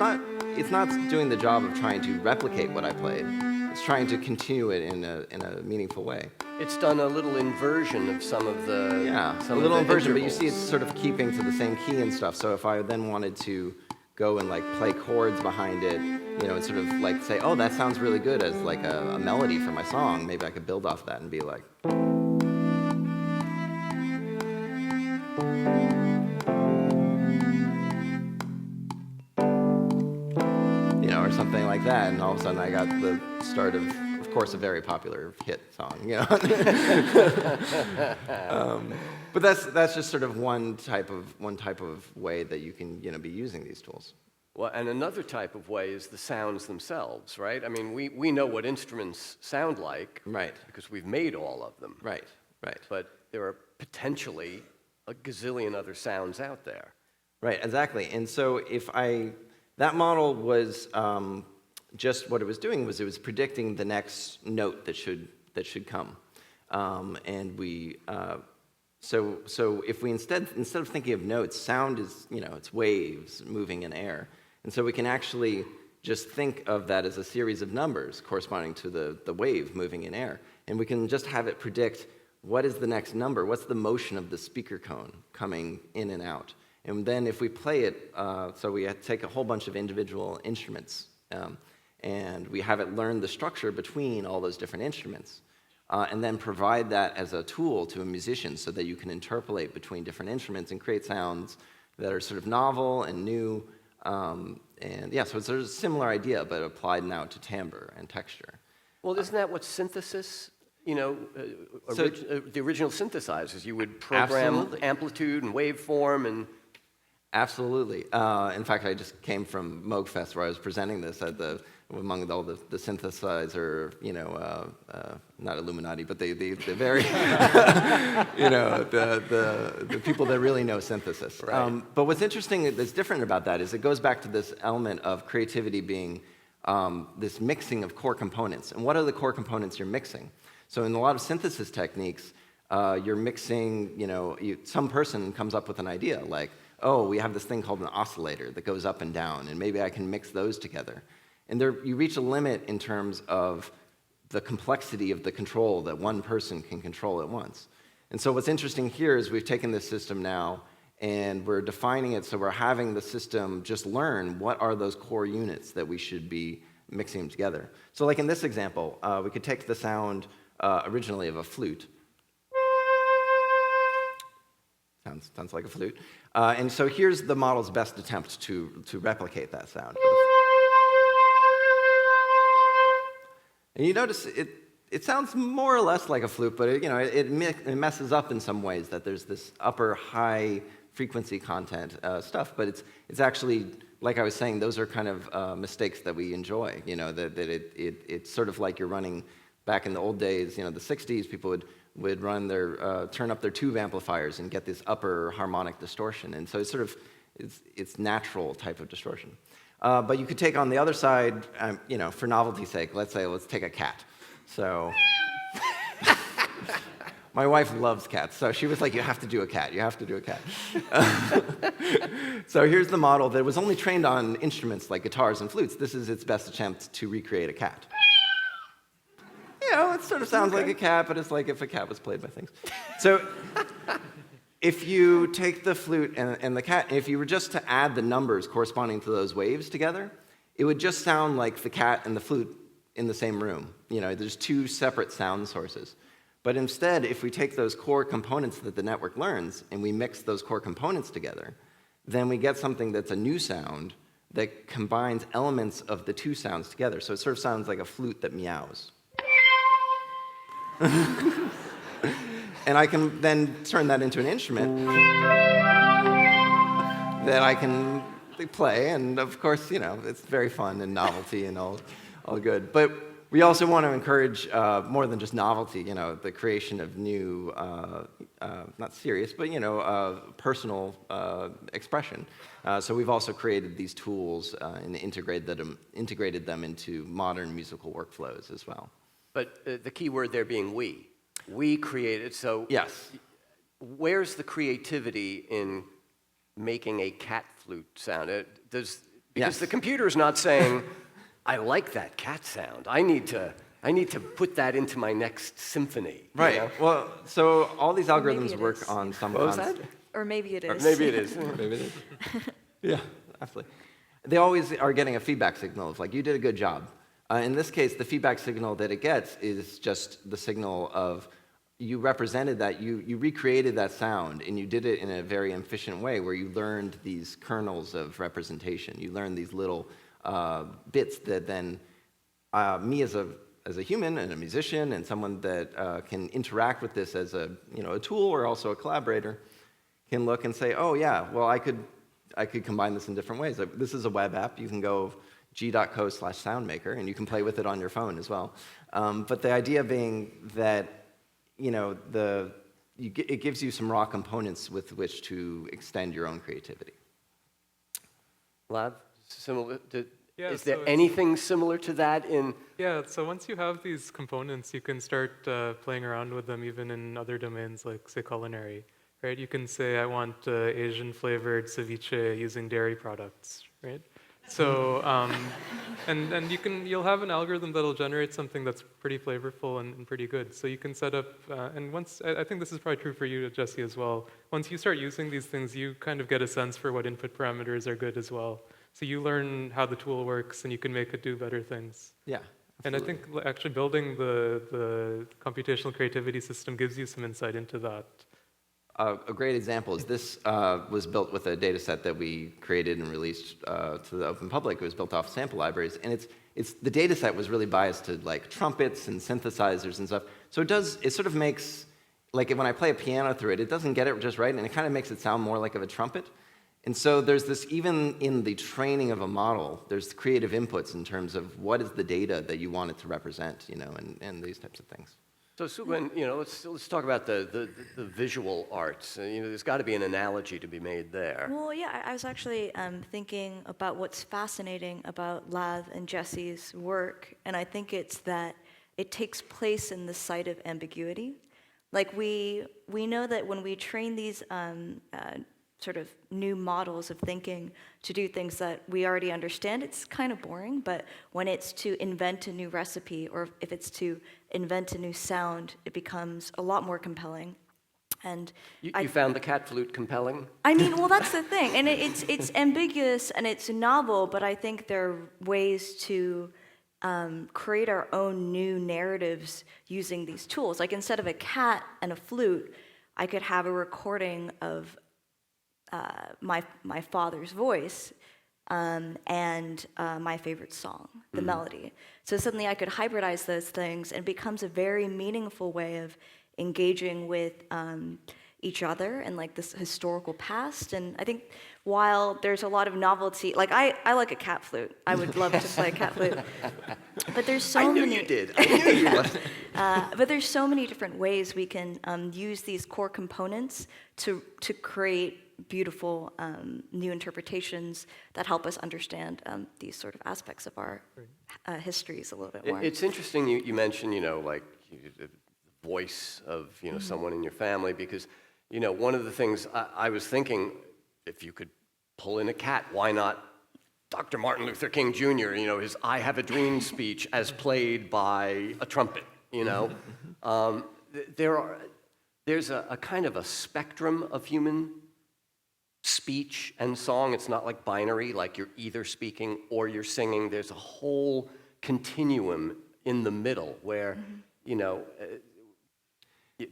D: not doing the job of trying to replicate what I played. It's trying to continue it in a meaningful way.
C: It's done a little inversion of some of the
D: A little inversion, but you see it's sort of keeping to the same key and stuff. So if I then wanted to go and like play chords behind it, and sort of like say, oh, that sounds really good as like a melody for my song, maybe I could build off that and be like. something like that, and all of a sudden I got the start of course, a very popular hit song, you know. But that's just sort of one type of way that you can, be using these tools.
C: Well, and another type of way is the sounds themselves, right? I mean, we know what instruments sound like,
D: right? Because
C: we've made all of them,
D: right?
C: But there are potentially a gazillion other sounds out there,
D: right? Exactly. And so that model was. Just what it was doing was it was predicting the next note that should come, and so if we instead of thinking of notes, sound is it's waves moving in air, and so we can actually just think of that as a series of numbers corresponding to the wave moving in air, and we can just have it predict what is the next number, what's the motion of the speaker cone coming in and out, and then if we play it, so we take a whole bunch of individual instruments. And we have it learn the structure between all those different instruments, and then provide that as a tool to a musician so that you can interpolate between different instruments and create sounds that are sort of novel and new. So it's sort of a similar idea, but applied now to timbre and texture.
C: Well, isn't that what synthesis, the original synthesizers, you would program
D: Absolutely.
C: amplitude and waveform and...
D: Absolutely. In fact, I just came from MoogFest where I was presenting this among all the synthesizer, not Illuminati, but the very, the people that really know synthesis.
C: Right.
D: But what's interesting that's different about that is it goes back to this element of creativity being this mixing of core components. And what are the core components you're mixing? So in a lot of synthesis techniques, you're mixing, some person comes up with an idea like, oh, we have this thing called an oscillator that goes up and down, and maybe I can mix those together. And you reach a limit in terms of the complexity of the control that one person can control at once. And so what's interesting here is we've taken this system now, and we're defining it so we're having the system just learn what are those core units that we should be mixing them together. So like in this example, we could take the sound originally of a flute. Sounds like a flute. And so here's the model's best attempt to replicate that sound. And you notice it sounds more or less like a flute, but it messes up in some ways that there's this upper high frequency content stuff, but it's actually, like I was saying, those are kind of mistakes that we enjoy, it's sort of like you're running back in the old days, the 60s, people would run turn up their tube amplifiers and get this upper harmonic distortion. And so it's sort of, it's natural type of distortion. But you could take on the other side, for novelty's sake, let's take a cat. So my wife loves cats, so she was like, you have to do a cat, you have to do a cat. So here's the model that was only trained on instruments like guitars and flutes. This is its best attempt to recreate a cat. It sort of sounds like a cat, but it's like if a cat was played by things. So if you take the flute and the cat, if you were just to add the numbers corresponding to those waves together, it would just sound like the cat and the flute in the same room. There's two separate sound sources. But instead, if we take those core components that the network learns and we mix those core components together, then we get something that's a new sound that combines elements of the two sounds together. So it sort of sounds like a flute that meows. And I can then turn that into an instrument that I can play, and of course, it's very fun and novelty and all good. But we also want to encourage more than just novelty, the creation of new, not serious, but personal expression. So we've also created these tools and integrated them into modern musical workflows as well.
C: But the key word there being we. We created, so
D: yes.
C: Where's the creativity in making a cat flute sound? Because the computer is not saying, I like that cat sound. I need to put that into my next symphony.
D: Right. Well, so all these algorithms work on some
C: concept.
G: Or maybe it is.
C: Or maybe it is.
D: Maybe it is. Yeah, absolutely. They always are getting a feedback signal of like, you did a good job. In this case, the feedback signal that it gets is just the signal of you represented that, you recreated that sound, and you did it in a very efficient way where you learned these kernels of representation. You learned these little bits that then me as a human and a musician and someone that can interact with this as a tool or also a collaborator can look and say, oh yeah, well I could combine this in different ways. This is a web app. You can go g.co/soundmaker and you can play with it on your phone as well. But the idea being that it gives you some raw components with which to extend your own creativity.
C: Lav, similar to,
E: Yeah,
C: is
E: so
C: there anything similar to that in?
E: Yeah, so once you have these components, you can start playing around with them even in other domains like, say, culinary, right? You can say, I want Asian-flavored ceviche using dairy products, right? So, and you'll have an algorithm that'll generate something that's pretty flavorful and pretty good. So you can set up, and once, I think this is probably true for you, Jesse, as well. Once you start using these things, you kind of get a sense for what input parameters are good as well. So you learn how the tool works, and you can make it do better things.
D: Yeah.
E: And I think actually building the computational creativity system gives you some insight into that.
D: A great example is this was built with a data set that we created and released to the open public. It was built off sample libraries, and the data set was really biased to like trumpets and synthesizers and stuff. So it sort of makes, like when I play a piano through it, it doesn't get it just right, and it kind of makes it sound more like of a trumpet. And so there's this, even in the training of a model, there's creative inputs in terms of what is the data that you want it to represent, and these types of things.
C: So Sougwen, let's talk about the visual arts. There's got to be an analogy to be made there.
G: Well, yeah, I was actually thinking about what's fascinating about Lav and Jesse's work, and I think it's that it takes place in the site of ambiguity. Like we know that when we train these sort of new models of thinking to do things that we already understand, it's kind of boring, but when it's to invent a new recipe or if it's to invent a new sound, it becomes a lot more compelling. And
C: you found the cat flute compelling?
G: I mean, well, that's the thing. And it's ambiguous and it's novel, but I think there are ways to create our own new narratives using these tools. Like instead of a cat and a flute, I could have a recording of my father's voice and my favorite song, the melody. So suddenly I could hybridize those things, and it becomes a very meaningful way of engaging with each other and like this historical past. And I think while there's a lot of novelty, like I like a cat flute. I would love to play a cat flute. But there's so many.
C: I knew you did. I knew you would.
G: But there's so many different ways we can use these core components to create beautiful new interpretations that help us understand these sort of aspects of our histories a little bit more.
C: It's interesting you mentioned, like the voice of, someone in your family, because, one of the things I was thinking, if you could pull in a cat, why not Dr. Martin Luther King Jr., his I Have a Dream speech as played by a trumpet, There's a kind of a spectrum of human speech and song. It's not like binary, like you're either speaking or you're singing. There's a whole continuum in the middle where,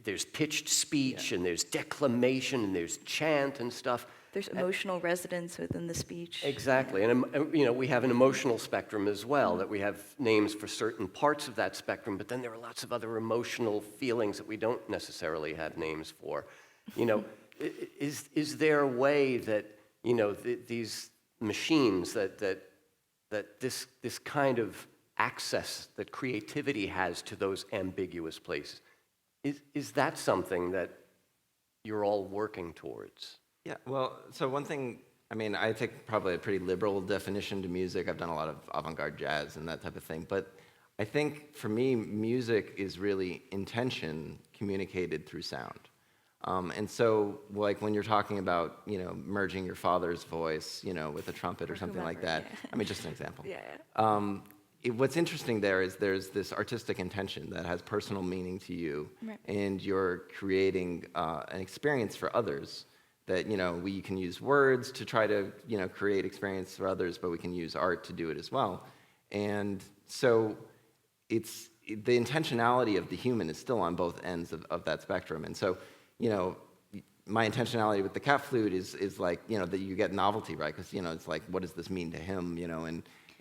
C: there's pitched speech and there's declamation and there's chant and stuff.
G: There's emotional resonance within the speech.
C: Exactly. And, we have an emotional spectrum as well, that we have names for certain parts of that spectrum, but then there are lots of other emotional feelings that we don't necessarily have names for. Is there a way that these machines that this kind of access that creativity has to those ambiguous places, is that something that you're all working towards?
D: Yeah, well, so one thing, I take probably a pretty liberal definition to music. I've done a lot of avant-garde jazz and that type of thing, but I think for me, music is really intention communicated through sound. And so, like when you're talking about, merging your father's voice, with a trumpet or something like that.
G: Yeah.
D: Just an example.
G: Yeah.
D: What's interesting there is there's this artistic intention that has personal meaning to you,
G: Right.
D: and you're creating an experience for others that, we can use words to try to, create experience for others, but we can use art to do it as well. And so it's the intentionality of the human is still on both ends of that spectrum. And so, my intentionality with the cat flute is like, that you get novelty, right? Because, it's like, what does this mean to him,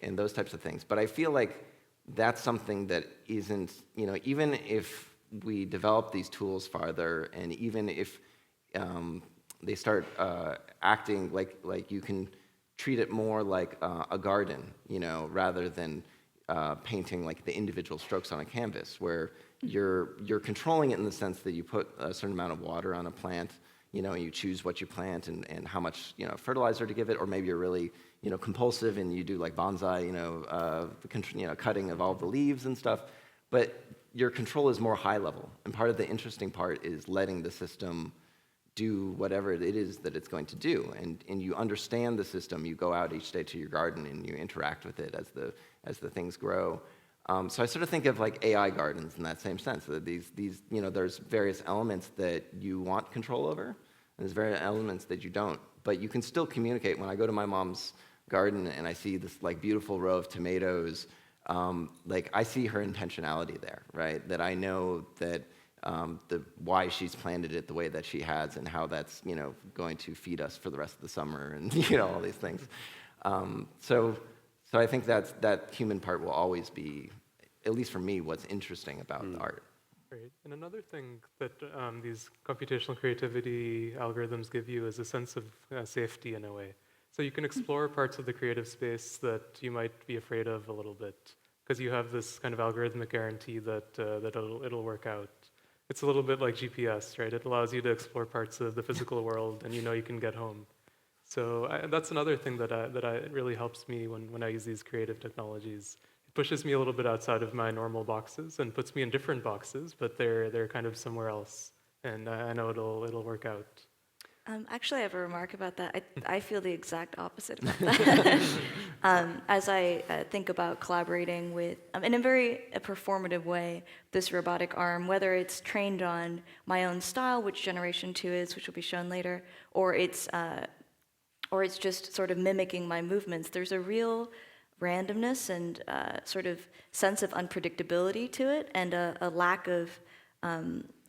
D: and those types of things. But I feel like that's something that isn't, even if we develop these tools farther, and even if they start acting like you can treat it more like a garden, rather than painting like the individual strokes on a canvas, where you're controlling it in the sense that you put a certain amount of water on a plant, you choose what you plant and how much fertilizer to give it, or maybe you're really compulsive and you do like bonsai, cutting of all the leaves and stuff. But your control is more high level, and part of the interesting part is letting the system do whatever it is that it's going to do, and you understand the system. You go out each day to your garden and you interact with it as the things grow. So I sort of think of like AI gardens in that same sense. That these there's various elements that you want control over, and there's various elements that you don't. But you can still communicate. When I go to my mom's garden and I see this like beautiful row of tomatoes, like I see her intentionality there, right? That I know that why she's planted it the way that she has, and how that's going to feed us for the rest of the summer, and all these things. So I think that human part will always be, at least for me, what's interesting about the art.
E: Great. And another thing that these computational creativity algorithms give you is a sense of safety in a way. So you can explore parts of the creative space that you might be afraid of a little bit, because you have this kind of algorithmic guarantee that it'll work out. It's a little bit like GPS, right? It allows you to explore parts of the physical world, and you can get home. So that's another thing that really helps me when I use these creative technologies. It pushes me a little bit outside of my normal boxes and puts me in different boxes, but they're kind of somewhere else, and I know it'll work out.
G: Actually, I have a remark about that. I feel the exact opposite about that. As I think about collaborating with, in a very performative way, this robotic arm, whether it's trained on my own style, which Generation 2 is, which will be shown later, or it's just sort of mimicking my movements, there's a real randomness and sort of sense of unpredictability to it, and a lack of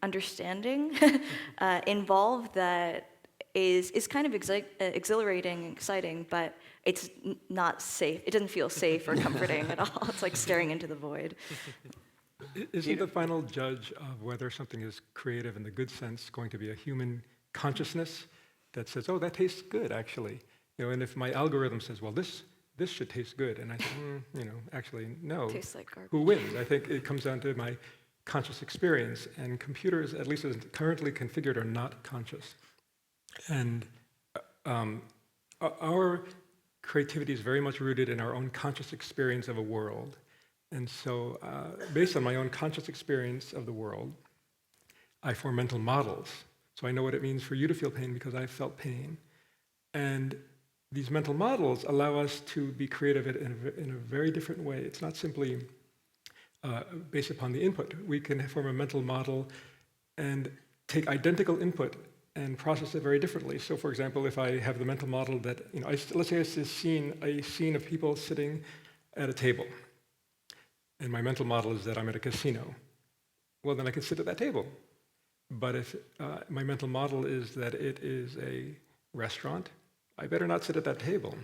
G: understanding involved that is kind of exhilarating and exciting, but it's not safe. It doesn't feel safe or comforting at all. It's like staring into the void.
F: Isn't the final judge of whether something is creative in the good sense going to be a human consciousness that says, oh, that tastes good, actually? And if my algorithm says, well, this should taste good, and I say, actually, no.
G: Tastes like garbage.
F: Who wins? I think it comes down to my conscious experience, and computers, at least as currently configured, are not conscious. And our creativity is very much rooted in our own conscious experience of a world. And so, based on my own conscious experience of the world, I form mental models. So I know what it means for you to feel pain because I've felt pain. And these mental models allow us to be creative in a very different way. It's not simply based upon the input. We can form a mental model and take identical input and process it very differently. So, for example, if I have the mental model that, let's say it's a scene of people sitting at a table, and my mental model is that I'm at a casino, well, then I can sit at that table. But if my mental model is that it is a restaurant, I better not sit at that table.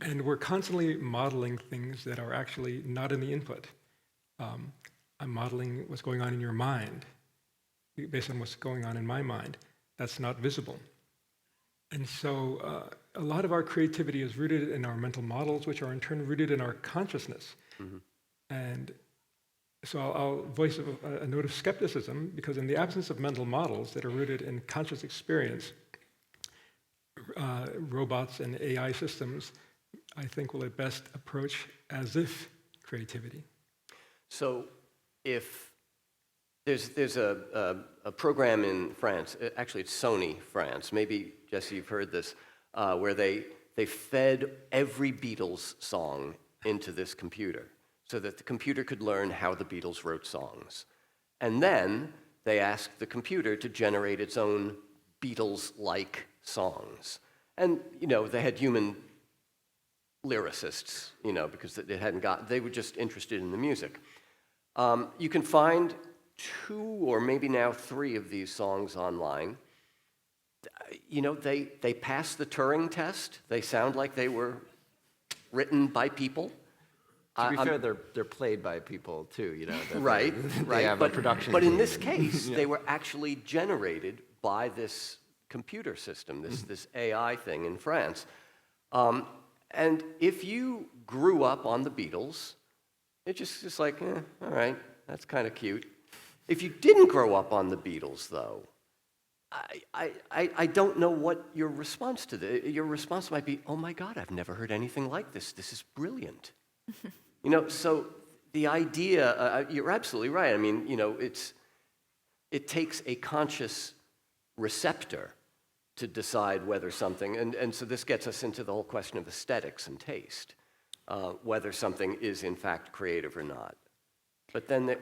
F: And we're constantly modeling things that are actually not in the input. I'm modeling what's going on in your mind, based on what's going on in my mind. That's not visible. And so a lot of our creativity is rooted in our mental models, which are in turn rooted in our consciousness. Mm-hmm. And so I'll voice a note of skepticism, because in the absence of mental models that are rooted in conscious experience, robots and AI systems, I think, will at best approach as if creativity.
C: So if there's a program in France, actually it's Sony France, maybe, Jesse, you've heard this, where they fed every Beatles song into this computer so that the computer could learn how the Beatles wrote songs. And then they asked the computer to generate its own Beatles-like songs. And, they had human lyricists, because they were just interested in the music. You can find 2 or maybe now 3 of these songs online. They pass the Turing test. They sound like they were written by people.
D: To be fair, they're played by people too, you know.
C: Right,
D: They have a production
C: but in
D: team.
C: this case, they were actually generated by this computer system, this AI thing in France. And if you grew up on the Beatles, it's just like, all right, that's kind of cute. If you didn't grow up on the Beatles, though, I don't know what your response to your response might be, oh my God, I've never heard anything like this. This is brilliant. You know, so the idea, you're absolutely right. I mean, you know, it takes a conscious receptor to decide whether something, and so this gets us into the whole question of aesthetics and taste, whether something is in fact creative or not. But then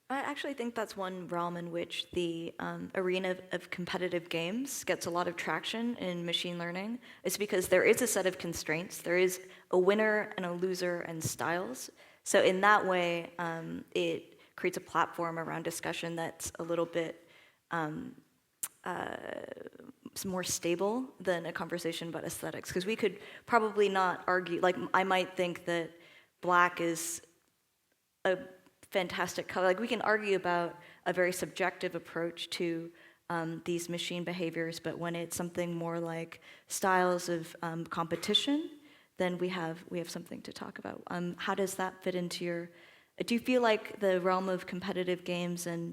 G: I actually think that's one realm in which the arena of competitive games gets a lot of traction in machine learning. It's because there is a set of constraints. There is a winner and a loser and styles. So in that way, it creates a platform around discussion that's a little bit more stable than a conversation about aesthetics. Because we could probably not argue, like I might think that black is a fantastic color. Like we can argue about a very subjective approach to these machine behaviors, but when it's something more like styles of competition, then we have something to talk about. How does that fit into your? Do you feel like the realm of competitive games and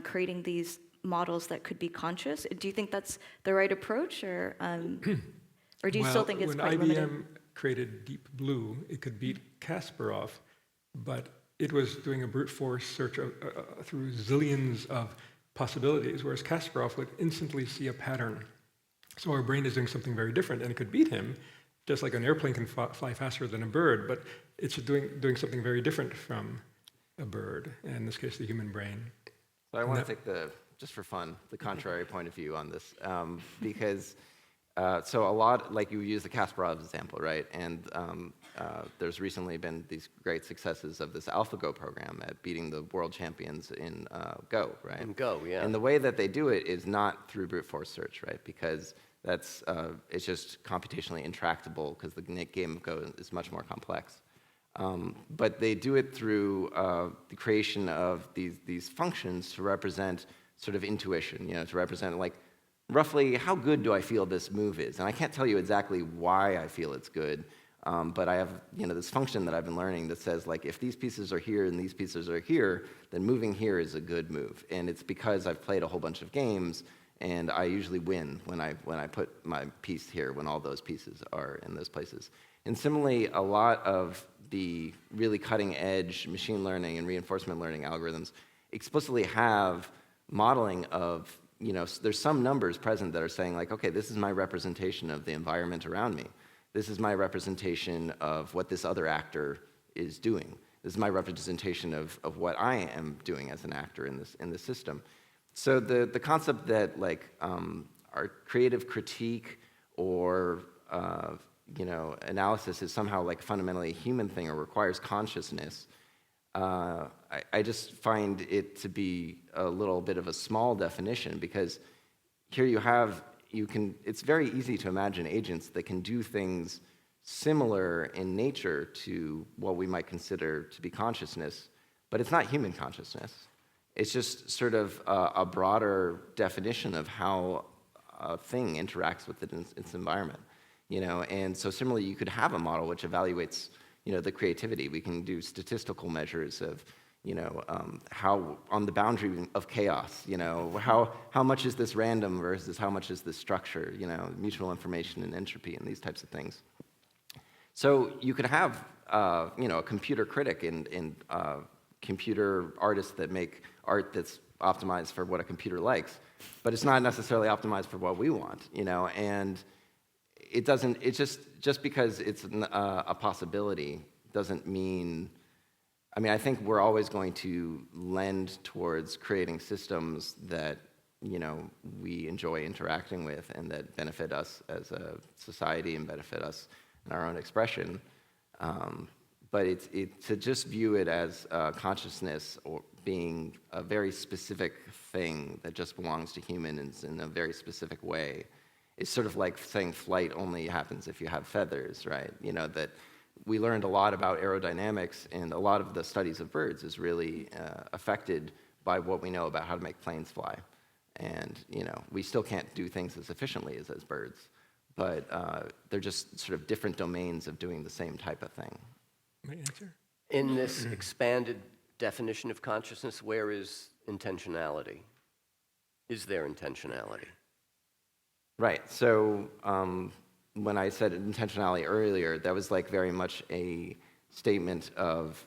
G: creating these models that could be conscious? Do you think that's the right approach, or do you still think it's quite limited?
F: When IBM created Deep Blue, it could beat Kasparov, but it was doing a brute force search through zillions of possibilities, whereas Kasparov would instantly see a pattern. So our brain is doing something very different, and it could beat him, just like an airplane can fly faster than a bird, but it's doing something very different from a bird, in this case, the human brain.
D: So I want to take just for fun, the contrary point of view on this, because so a lot, like you use the Kasparov example, right? And there's recently been these great successes of this AlphaGo program at beating the world champions in Go, right? In
C: Go, yeah.
D: And the way that they do it is not through brute force search, right? Because it's just computationally intractable because the game of Go is much more complex. But they do it through the creation of these functions to represent sort of intuition, you know, to represent like roughly how good do I feel this move is. And I can't tell you exactly why I feel it's good, but I have, you know, this function that I've been learning that says like if these pieces are here and these pieces are here, then moving here is a good move. And it's because I've played a whole bunch of games and I usually win when I put my piece here when all those pieces are in those places. And similarly, a lot of the really cutting edge machine learning and reinforcement learning algorithms explicitly have modeling of, you know, there's some numbers present that are saying like, okay, this is my representation of the environment around me. This is my representation of what this other actor is doing. This is my representation of what I am doing as an actor in this system. So the concept that like our creative critique or you know, analysis is somehow like fundamentally a human thing or requires consciousness, I just find it to be a little bit of a small definition, because here it's very easy to imagine agents that can do things similar in nature to what we might consider to be consciousness, but it's not human consciousness. It's just sort of a broader definition of how a thing interacts with its environment, you know. And so similarly, you could have a model which evaluates, you know, the creativity. We can do statistical measures of, you know, how on the boundary of chaos, you know, how much is this random versus how much is this structure, you know, mutual information and entropy and these types of things. So you could have, you know, a computer critic and computer artists that make art that's optimized for what a computer likes, but it's not necessarily optimized for what we want, you know, and it's just because it's a possibility doesn't mean, I mean, I think we're always going to lend towards creating systems that, you know, we enjoy interacting with and that benefit us as a society and benefit us in our own expression. But to just view it as consciousness or being a very specific thing that just belongs to humans in a very specific way, it's sort of like saying flight only happens if you have feathers, right? You know, that we learned a lot about aerodynamics, and a lot of the studies of birds is really affected by what we know about how to make planes fly. And we still can't do things as efficiently as birds, but they're just sort of different domains of doing the same type of thing.
F: My answer?
C: In this expanded definition of consciousness, where is intentionality? Is there intentionality?
D: Right. So when I said intentionality earlier, that was like very much a statement of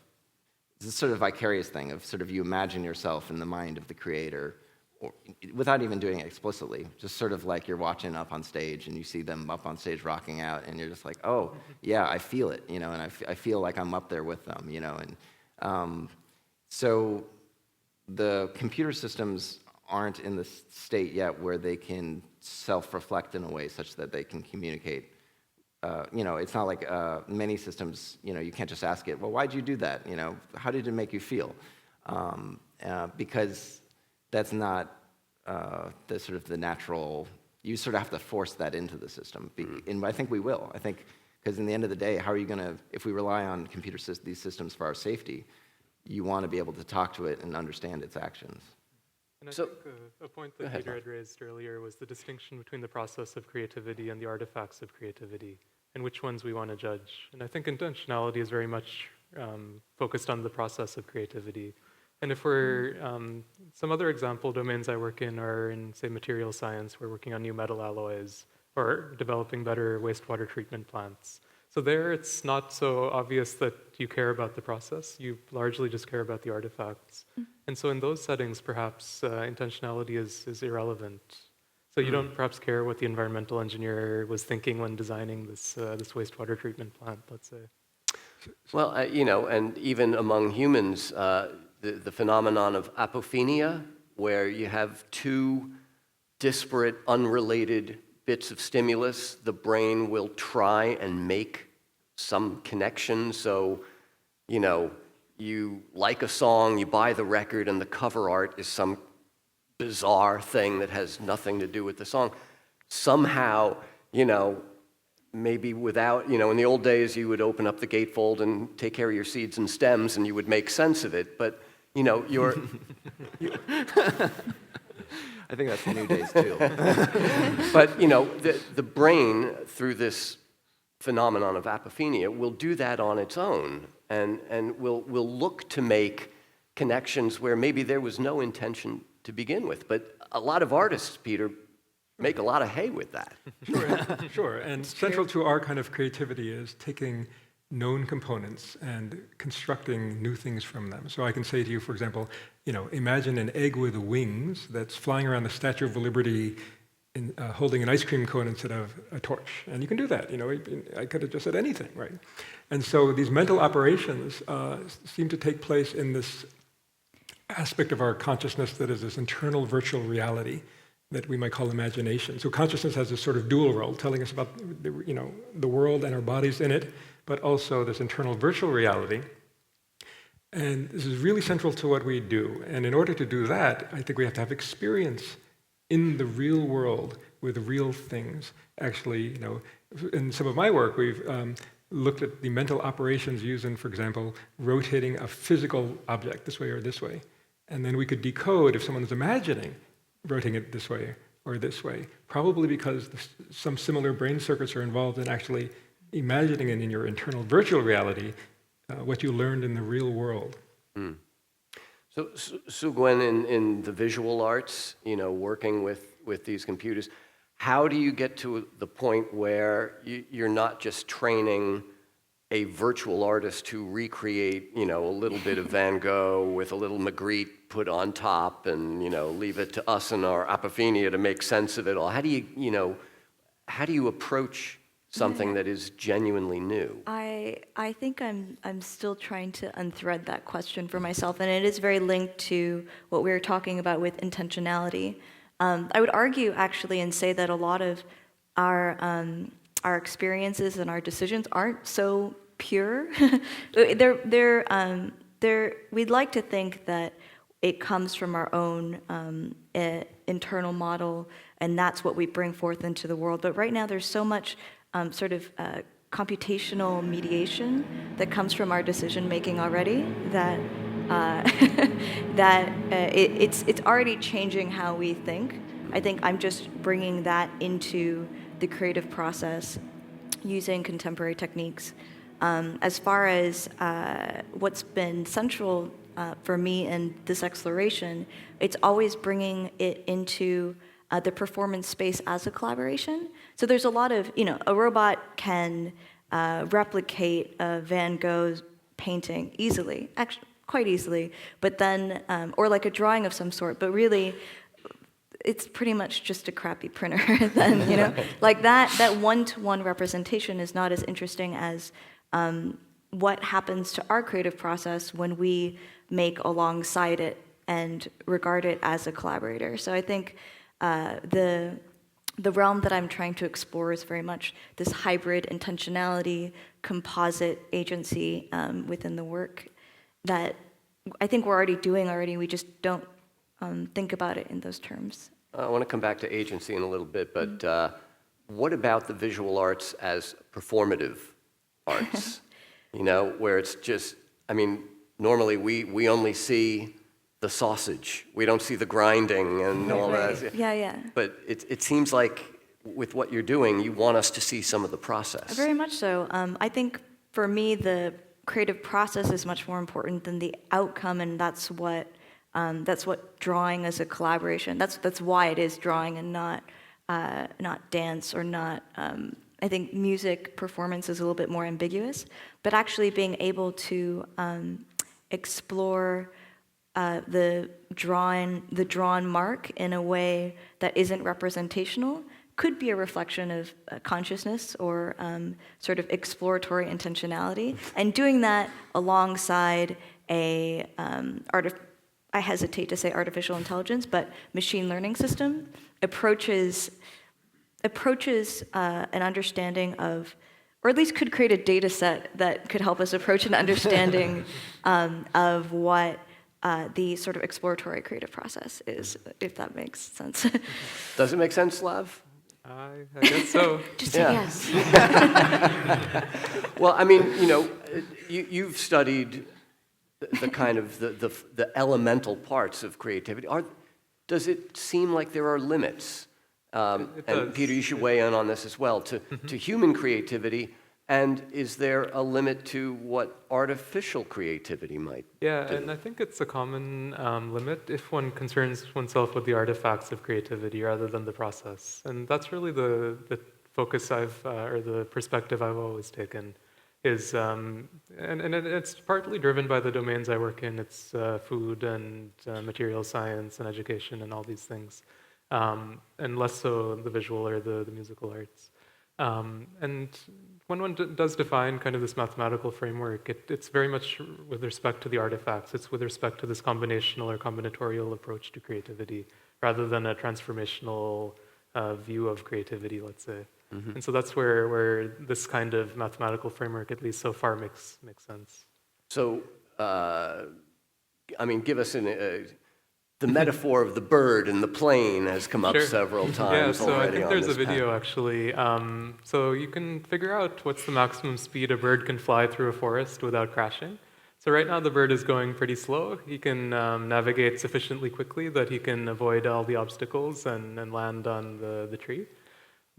D: this sort of vicarious thing of sort of you imagine yourself in the mind of the creator, or, without even doing it explicitly, just sort of like you're watching up on stage and you see them up on stage rocking out, and you're just like, oh, yeah, I feel it, and I feel like I'm up there with them, and so the computer systems aren't in the state yet where they can self-reflect in a way such that they can communicate. It's not like many systems, you can't just ask it, well, why'd you do that? How did it make you feel? Because that's not the sort of the natural, you sort of have to force that into the system. And I think we will. I think, because in the end of the day, how are you going to, if we rely on these systems for our safety, you want to be able to talk to it and understand its actions.
E: And I think a point that Peter had raised earlier was the distinction between the process of creativity and the artifacts of creativity, and which ones we want to judge. And I think intentionality is very much focused on the process of creativity. And if we're, some other example domains I work in are in, say, material science. We're working on new metal alloys or developing better wastewater treatment plants. So there, it's not so obvious that you care about the process. You largely just care about the artifacts. And so in those settings, perhaps intentionality is irrelevant. So you don't perhaps care what the environmental engineer was thinking when designing this wastewater treatment plant, let's say.
C: Well, and even among humans, the phenomenon of apophenia, where you have two disparate, unrelated bits of stimulus, the brain will try and make some connection. So, you like a song, you buy the record, and the cover art is some bizarre thing that has nothing to do with the song. Somehow, maybe without, in the old days, you would open up the gatefold and take care of your seeds and stems, and you would make sense of it. But, you're...
D: I think that's the new days, too.
C: But, the brain, through this phenomenon of apophenia, will do that on its own, and will look to make connections where maybe there was no intention to begin with. But a lot of artists, Peter, make a lot of hay with that.
F: Sure. And central to our kind of creativity is taking known components and constructing new things from them. So I can say to you, for example, imagine an egg with wings that's flying around the Statue of Liberty holding an ice cream cone instead of a torch. And you can do that. I could have just said anything, right? And so these mental operations seem to take place in this aspect of our consciousness that is this internal virtual reality that we might call imagination. So consciousness has this sort of dual role, telling us about the world and our bodies in it, but also this internal virtual reality. And this is really central to what we do. And in order to do that, I think we have to have experience in the real world with real things. Actually, in some of my work, we've looked at the mental operations used in, for example, rotating a physical object this way or this way. And then we could decode if someone's imagining rotating it this way or this way, probably because some similar brain circuits are involved in actually imagining it in your internal virtual reality what you learned in the real world.
C: So, Sougwen, in the visual arts, working with these computers, how do you get to the point where you're not just training a virtual artist to recreate, a little bit of Van Gogh with a little Magritte put on top and, leave it to us and our apophenia to make sense of it all? How do you approach something that is genuinely new?
G: I think I'm still trying to unthread that question for myself, and it is very linked to what we were talking about with intentionality. I would argue actually and say that a lot of our experiences and our decisions aren't so pure. We'd like to think that it comes from our own internal model, and that's what we bring forth into the world. But right now, there's so much computational mediation that comes from our decision making already. That it's already changing how we think. I think I'm just bringing that into the creative process using contemporary techniques. As far as what's been central for me in this exploration, it's always bringing it into the performance space as a collaboration. So there's a lot of, a robot can replicate a Van Gogh's painting easily, actually quite easily, but then, or like a drawing of some sort, but really, it's pretty much just a crappy printer then, Like that one-to-one representation is not as interesting as what happens to our creative process when we make alongside it and regard it as a collaborator. So I think the realm that I'm trying to explore is very much this hybrid intentionality, composite agency within the work that I think we're already doing already. We just don't think about it in those terms.
C: I want to come back to agency in a little bit, but what about the visual arts as performative arts? Where it's just, normally we only see the sausage. We don't see the grinding and all that.
G: Yeah.
C: But it seems like with what you're doing, you want us to see some of the process.
G: Very much so. I think for me, the creative process is much more important than the outcome, and that's what drawing as a collaboration. That's why it is drawing and not dance or not. I think music performance is a little bit more ambiguous, but actually being able to explore the drawn mark in a way that isn't representational could be a reflection of consciousness or sort of exploratory intentionality, and doing that alongside I hesitate to say artificial intelligence, but machine learning system approaches an understanding of, or at least could create a data set that could help us approach an understanding of what the sort of exploratory creative process is, if that makes sense.
C: Does it make sense, Lav?
E: I guess so.
G: Just say yes.
C: Well, you've studied the kind of the elemental parts of creativity. Does it seem like there are limits? And Peter, you should weigh in on this as well, to human creativity, and is there a limit to what artificial creativity might do?
E: And I think it's a common limit if one concerns oneself with the artifacts of creativity rather than the process. And that's really the focus or the perspective I've always taken. Is and it's partly driven by the domains I work in. It's food and material science and education and all these things, and less so the visual or the musical arts. And when one does define kind of this mathematical framework, it's very much with respect to the artifacts. It's with respect to this combinational or combinatorial approach to creativity, rather than a transformational view of creativity, let's say. Mm-hmm. And so that's where this kind of mathematical framework, at least so far, makes sense.
C: So, give us the metaphor of the bird and the plane has come up several times already.
E: I think there's a video actually. So you can figure out what's the maximum speed a bird can fly through a forest without crashing. So right now the bird is going pretty slow. He can navigate sufficiently quickly that he can avoid all the obstacles and land on the tree.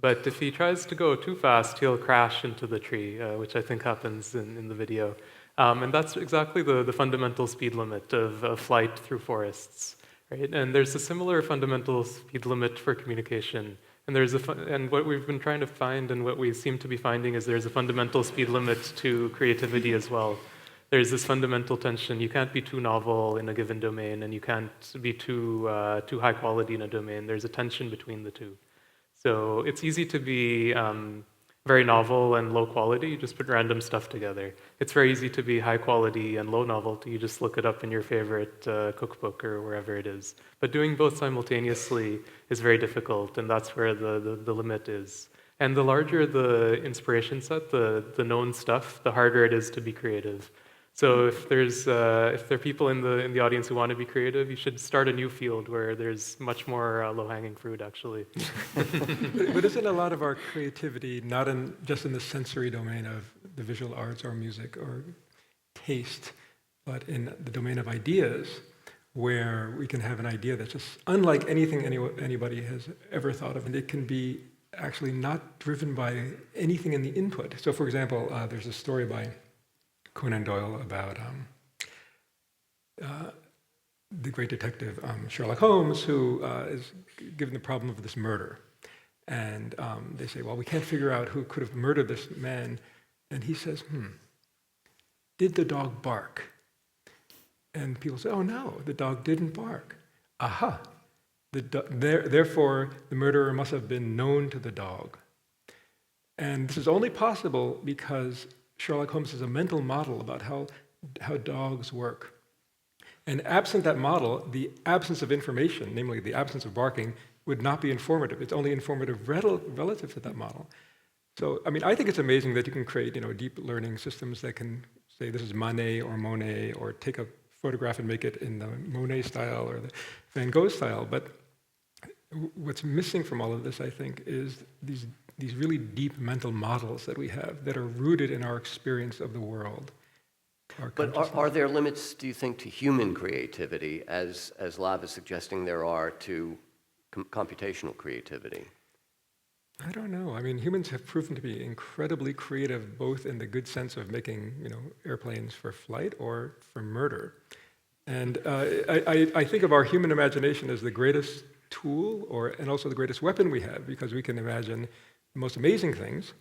E: But if he tries to go too fast, he'll crash into the tree, which I think happens in the video. And that's exactly the fundamental speed limit of flight through forests. Right? And there's a similar fundamental speed limit for communication. And and what we've been trying to find, and what we seem to be finding, is there's a fundamental speed limit to creativity as well. There's this fundamental tension. You can't be too novel in a given domain, and you can't be too high quality in a domain. There's a tension between the two. So it's easy to be very novel and low quality. You just put random stuff together. It's very easy to be high quality and low novelty. You just look it up in your favorite cookbook or wherever it is. But doing both simultaneously is very difficult, and that's where the limit is. And the larger the inspiration set, the known stuff, the harder it is to be creative. So if there are people in the audience who want to be creative, you should start a new field where there's much more low-hanging fruit, actually.
F: But isn't a lot of our creativity not just in the sensory domain of the visual arts or music or taste, but in the domain of ideas, where we can have an idea that's just unlike anything anybody has ever thought of, and it can be actually not driven by anything in the input. So, for example, there's a story by Conan Doyle about the great detective Sherlock Holmes, who is given the problem of this murder. And they say, well, we can't figure out who could have murdered this man. And he says, did the dog bark? And people say, oh no, the dog didn't bark. Aha, therefore the murderer must have been known to the dog. And this is only possible because Sherlock Holmes is a mental model about how dogs work. And absent that model, the absence of information, namely the absence of barking, would not be informative. It's only informative relative to that model. So, I mean, I think it's amazing that you can create, deep learning systems that can say this is Manet or Monet, or take a photograph and make it in the Monet style or the Van Gogh style. But what's missing from all of this, I think, is these really deep mental models that we have that are rooted in our experience of the world.
C: But are there limits, do you think, to human creativity, as Lav is suggesting there are to computational creativity?
F: I don't know. I mean, humans have proven to be incredibly creative, both in the good sense of making, airplanes for flight or for murder. And I think of our human imagination as the greatest tool, and also the greatest weapon we have, because we can imagine the most amazing things,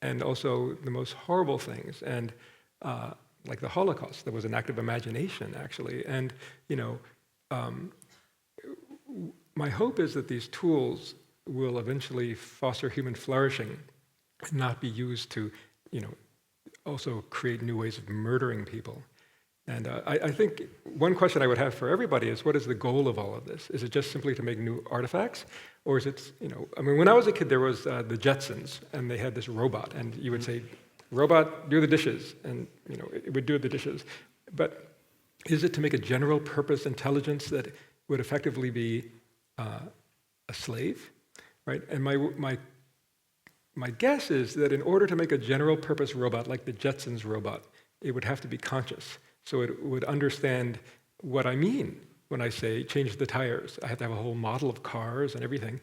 F: and also the most horrible things. And like the Holocaust, that was an act of imagination, actually. And my hope is that these tools will eventually foster human flourishing and not be used to, also create new ways of murdering people. And I think one question I would have for everybody is, what is the goal of all of this? Is it just simply to make new artifacts? Or is it, when I was a kid, there was the Jetsons, and they had this robot, and you would say, robot, do the dishes, and it would do the dishes. But is it to make a general purpose intelligence that would effectively be a slave? Right? And my guess is that in order to make a general purpose robot like the Jetsons robot, it would have to be conscious. So it would understand what I mean when I say change the tires. I have to have a whole model of cars and everything.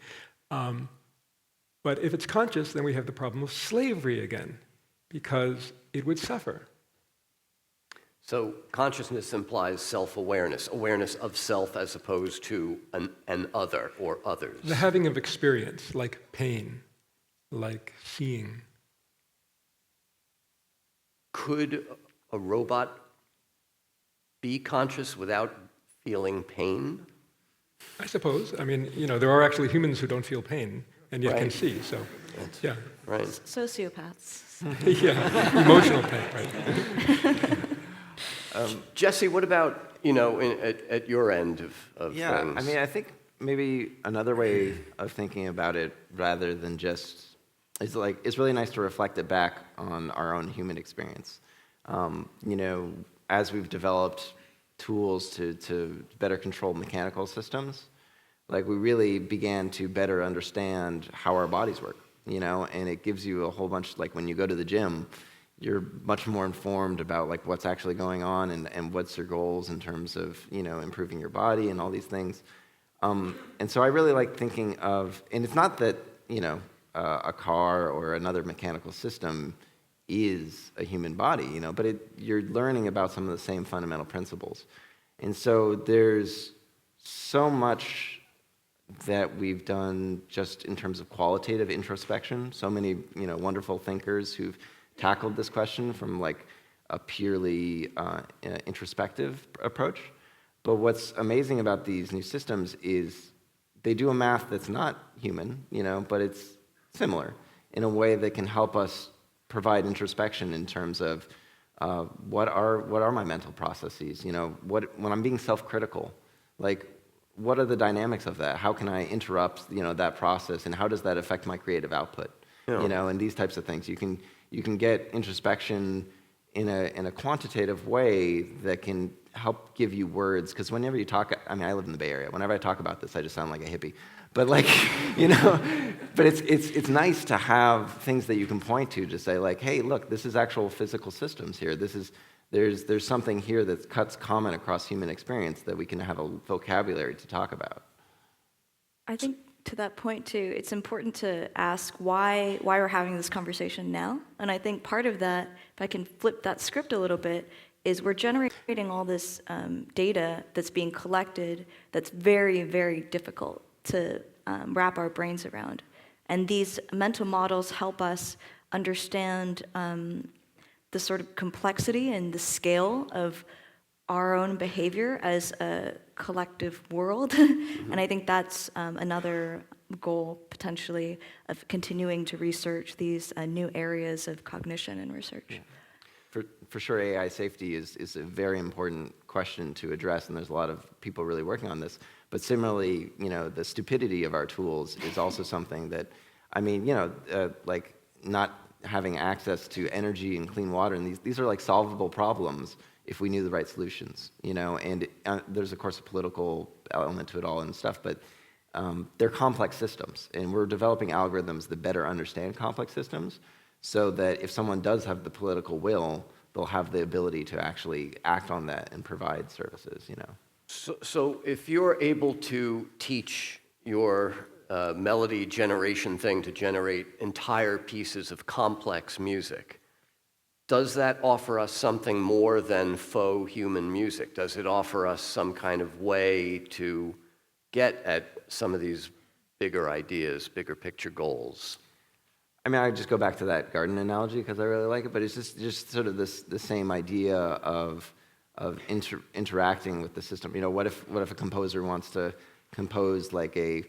F: But if it's conscious, then we have the problem of slavery again, because it would suffer.
C: So consciousness implies self-awareness, awareness of self as opposed to an other or others.
F: The having of experience, like pain, like seeing.
C: Could a robot be conscious without feeling pain?
F: I suppose. I mean, there are actually humans who don't feel pain and yet can see, so, yeah.
C: Right.
G: Sociopaths.
F: Yeah, emotional pain, right.
C: Jesse, what about, at your end of things?
D: I mean, I think maybe another way of thinking about it, rather than just, it's really nice to reflect it back on our own human experience. As we've developed tools to better control mechanical systems, we really began to better understand how our bodies work, and it gives you a whole bunch, when you go to the gym, you're much more informed about what's actually going on and what's your goals in terms of, improving your body and all these things. And so I really like thinking of, and it's not that, a car or another mechanical system is a human body, but you're learning about some of the same fundamental principles. And so there's so much that we've done just in terms of qualitative introspection. So many, wonderful thinkers who've tackled this question from a purely introspective approach. But what's amazing about these new systems is they do a math that's not human, but it's similar in a way that can help us provide introspection in terms of what are my mental processes? When I'm being self-critical, what are the dynamics of that? How can I interrupt that process, and how does that affect my creative output? And these types of things. You can get introspection in a quantitative way that can help give you words. Because whenever you talk, I mean, I live in the Bay Area. Whenever I talk about this, I just sound like a hippie. But like, but it's nice to have things that you can point to say like, hey, look, this is actual physical systems here. There's something here that cuts common across human experience that we can have a vocabulary to talk about.
G: I think to that point too, it's important to ask why we're having this conversation now. And I think part of that, if I can flip that script a little bit, is we're generating all this data that's being collected that's very, very difficult to wrap our brains around. And these mental models help us understand the sort of complexity and the scale of our own behavior as a collective world. And I think that's another goal, potentially, of continuing to research these new areas of cognition and research.
D: Yeah. For sure, AI safety is a very important question to address, and there's a lot of people really working on this. But similarly, the stupidity of our tools is also something that, I mean, like not having access to energy and clean water, and these are like solvable problems if we knew the right solutions, and there's of course a political element to it all and stuff, but they're complex systems, and we're developing algorithms that better understand complex systems so that if someone does have the political will, they'll have the ability to actually act on that and provide services,
C: So if you're able to teach your melody generation thing to generate entire pieces of complex music, does that offer us something more than faux human music? Does it offer us some kind of way to get at some of these bigger ideas, bigger picture goals?
D: I mean, I just go back to that garden analogy because I really like it, but it's just sort of the same idea of interacting with the system. What if a composer wants to compose like a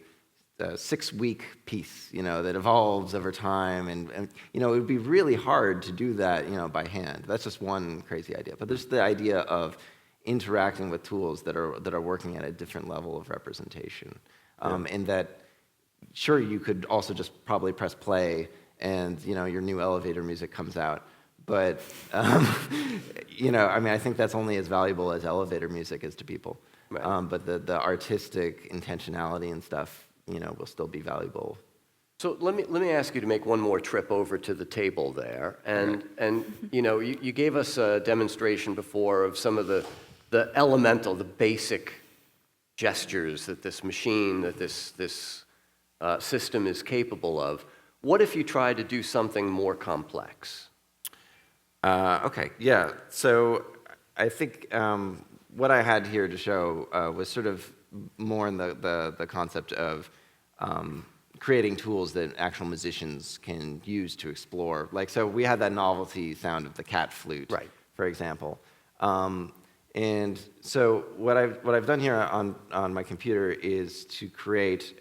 D: 6-week piece, that evolves over time, and it would be really hard to do that, by hand. That's just one crazy idea. But there's the idea of interacting with tools that are working at a different level of representation, and that sure you could also just probably press play and your new elevator music comes out. But I think that's only as valuable as elevator music is to people. Right. But the artistic intentionality and stuff, will still be valuable.
C: So let me ask you to make one more trip over to the table there, and you gave us a demonstration before of some of the elemental, the basic gestures that this machine, that this system is capable of. What if you try to do something more complex?
D: Okay, yeah. So I think what I had here to show was sort of more in the concept of creating tools that actual musicians can use to explore. Like, so we had that novelty sound of the cat flute, right, for example. And so what I've done here on my computer is to create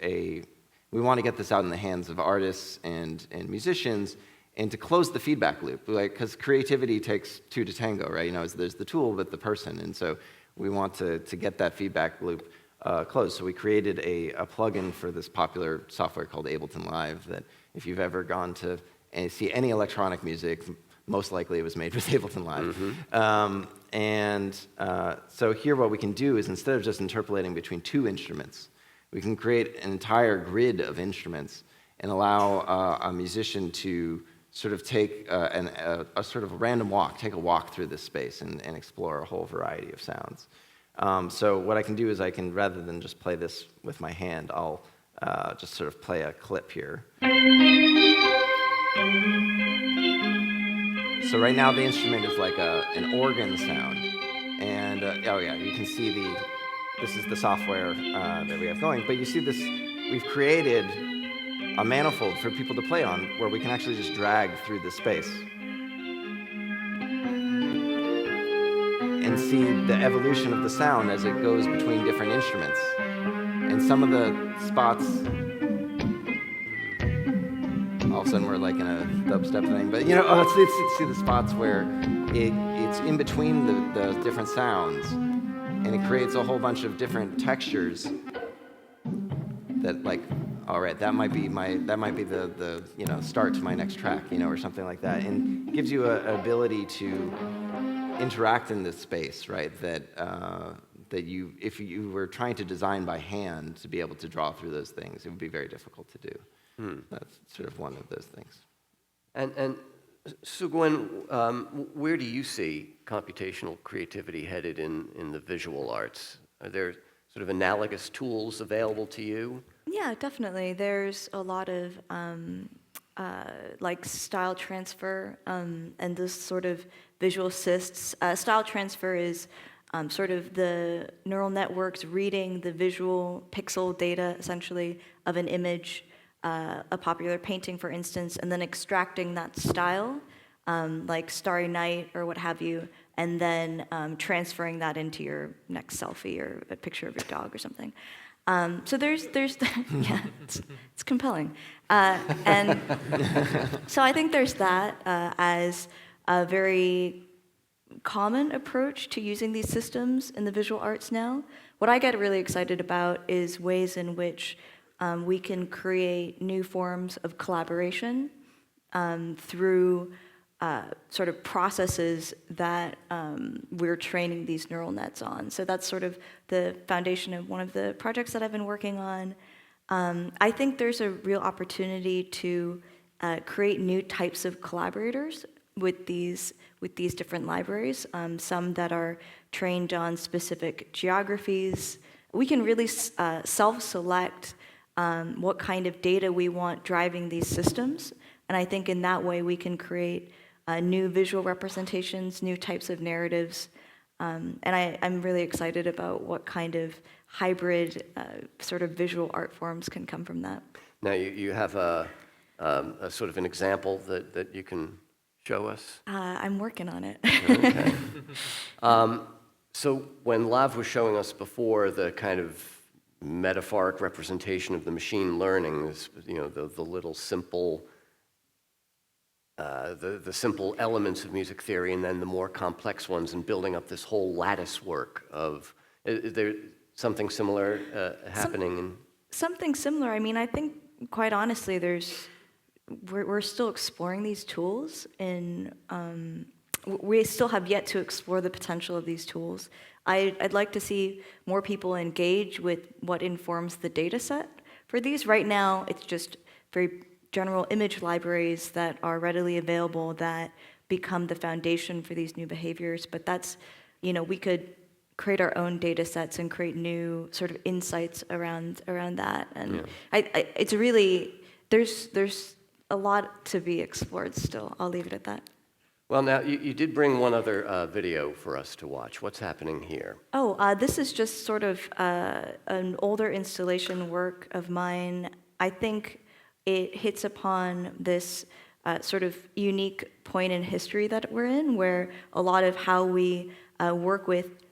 D: we want to get this out in the hands of artists and musicians, and to close the feedback loop, because creativity takes two to tango, right? There's the tool, but the person, and so we want to get that feedback loop closed. So we created a plugin for this popular software called Ableton Live that if you've ever gone to see any electronic music, most likely it was made with Ableton Live. Mm-hmm. So here what we can do is, instead of just interpolating between two instruments, we can create an entire grid of instruments and allow a musician to sort of take a sort of a random walk, take a walk through this space and explore a whole variety of sounds. So what I can do is rather than just play this with my hand, I'll just sort of play a clip here. So right now the instrument is like an organ sound. And oh yeah, you can see this is the software that we have going. But you see this, we've created a manifold for people to play on where we can actually just drag through the space and see the evolution of the sound as it goes between different instruments. And some of the spots, all of a sudden we're like in a dubstep thing, but see the spots where it's in between the different sounds, and it creates a whole bunch of different textures that like all right, that might be the start to my next track, or something like that, and it gives you an ability to interact in this space, right? That if you were trying to design by hand to be able to draw through those things, it would be very difficult to do. That's sort of one of those things.
C: And Sougwen, where do you see computational creativity headed in the visual arts? Are there sort of analogous tools available to you?
G: Yeah, definitely. There's a lot of like style transfer and this sort of visual assists. Style transfer is sort of the neural networks reading the visual pixel data, essentially, of an image, a popular painting, for instance, and then extracting that style, like Starry Night or what have you, and then transferring that into your next selfie or a picture of your dog or something. So there's yeah, it's compelling. And so I think there's that as a very common approach to using these systems in the visual arts now. What I get really excited about is ways in which we can create new forms of collaboration through sort of processes that we're training these neural nets on. So that's sort of the foundation of one of the projects that I've been working on. I think there's a real opportunity to create new types of collaborators with these different libraries, some that are trained on specific geographies. We can really self-select what kind of data we want driving these systems, and I think in that way we can create new visual representations, new types of narratives, and I'm really excited about what kind of hybrid sort of visual art forms can come from that.
C: Now you have a sort of an example that you can show us?
G: I'm working on it.
C: Okay. So when Lav was showing us before the kind of metaphoric representation of the machine learning, this, the little simple, the simple elements of music theory, and then the more complex ones, and building up this whole lattice work of, is there something similar happening?
G: Something similar. I mean, I think quite honestly, we're still exploring these tools, and we still have yet to explore the potential of these tools. I'd like to see more people engage with what informs the data set for these. Right now, it's just very general image libraries that are readily available that become the foundation for these new behaviors. But that's, we could create our own data sets and create new sort of insights around that. And yeah. It's really, there's a lot to be explored still. I'll leave it at that.
C: Well, now, you did bring one other video for us to watch. What's happening here?
G: Oh, this is just sort of an older installation work of mine. I think it hits upon this sort of unique point in history that we're in, where a lot of how we work with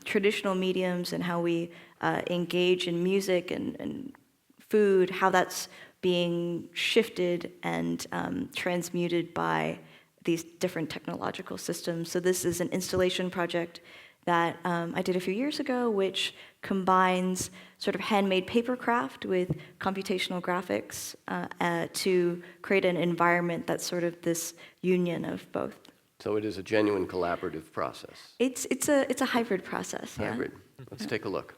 G: traditional mediums and how we engage in music and food, how that's being shifted and transmuted by these different technological systems. So this is an installation project that I did a few years ago, which combines sort of handmade papercraft with computational graphics to create an environment that's sort of this union of both.
C: So it is a genuine collaborative process.
G: It's a hybrid process.
C: Hybrid. Yeah. Let's take a look.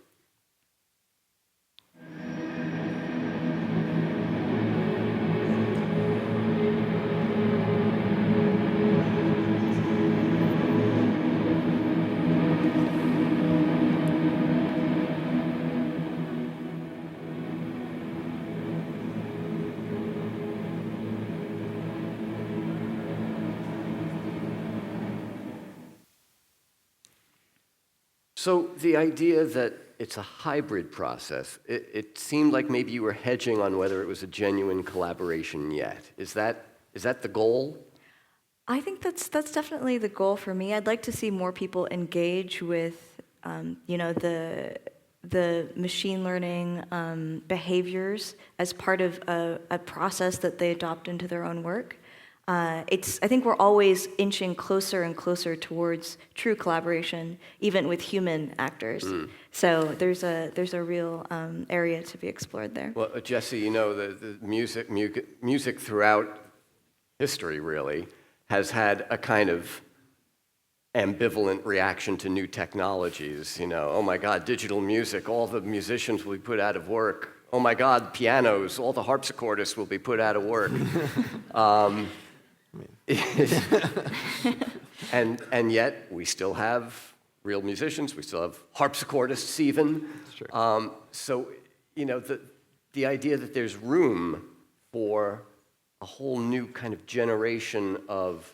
C: So the idea that it's a hybrid process, it seemed like maybe you were hedging on whether it was a genuine collaboration yet. Is that the goal?
G: I think that's definitely the goal for me. I'd like to see more people engage with, the machine learning behaviors as part of a process that they adopt into their own work. I think we're always inching closer and closer towards true collaboration, even with human actors. So there's a real area to be explored there.
C: Well, Jesse, you know, the music throughout history really has had a kind of ambivalent reaction to new technologies. You know, oh my God, digital music, all the musicians will be put out of work. Oh my God, pianos, all the harpsichordists will be put out of work. And yet we still have real musicians, we still have harpsichordists even. So, you know, the idea that there's room for a whole new kind of generation of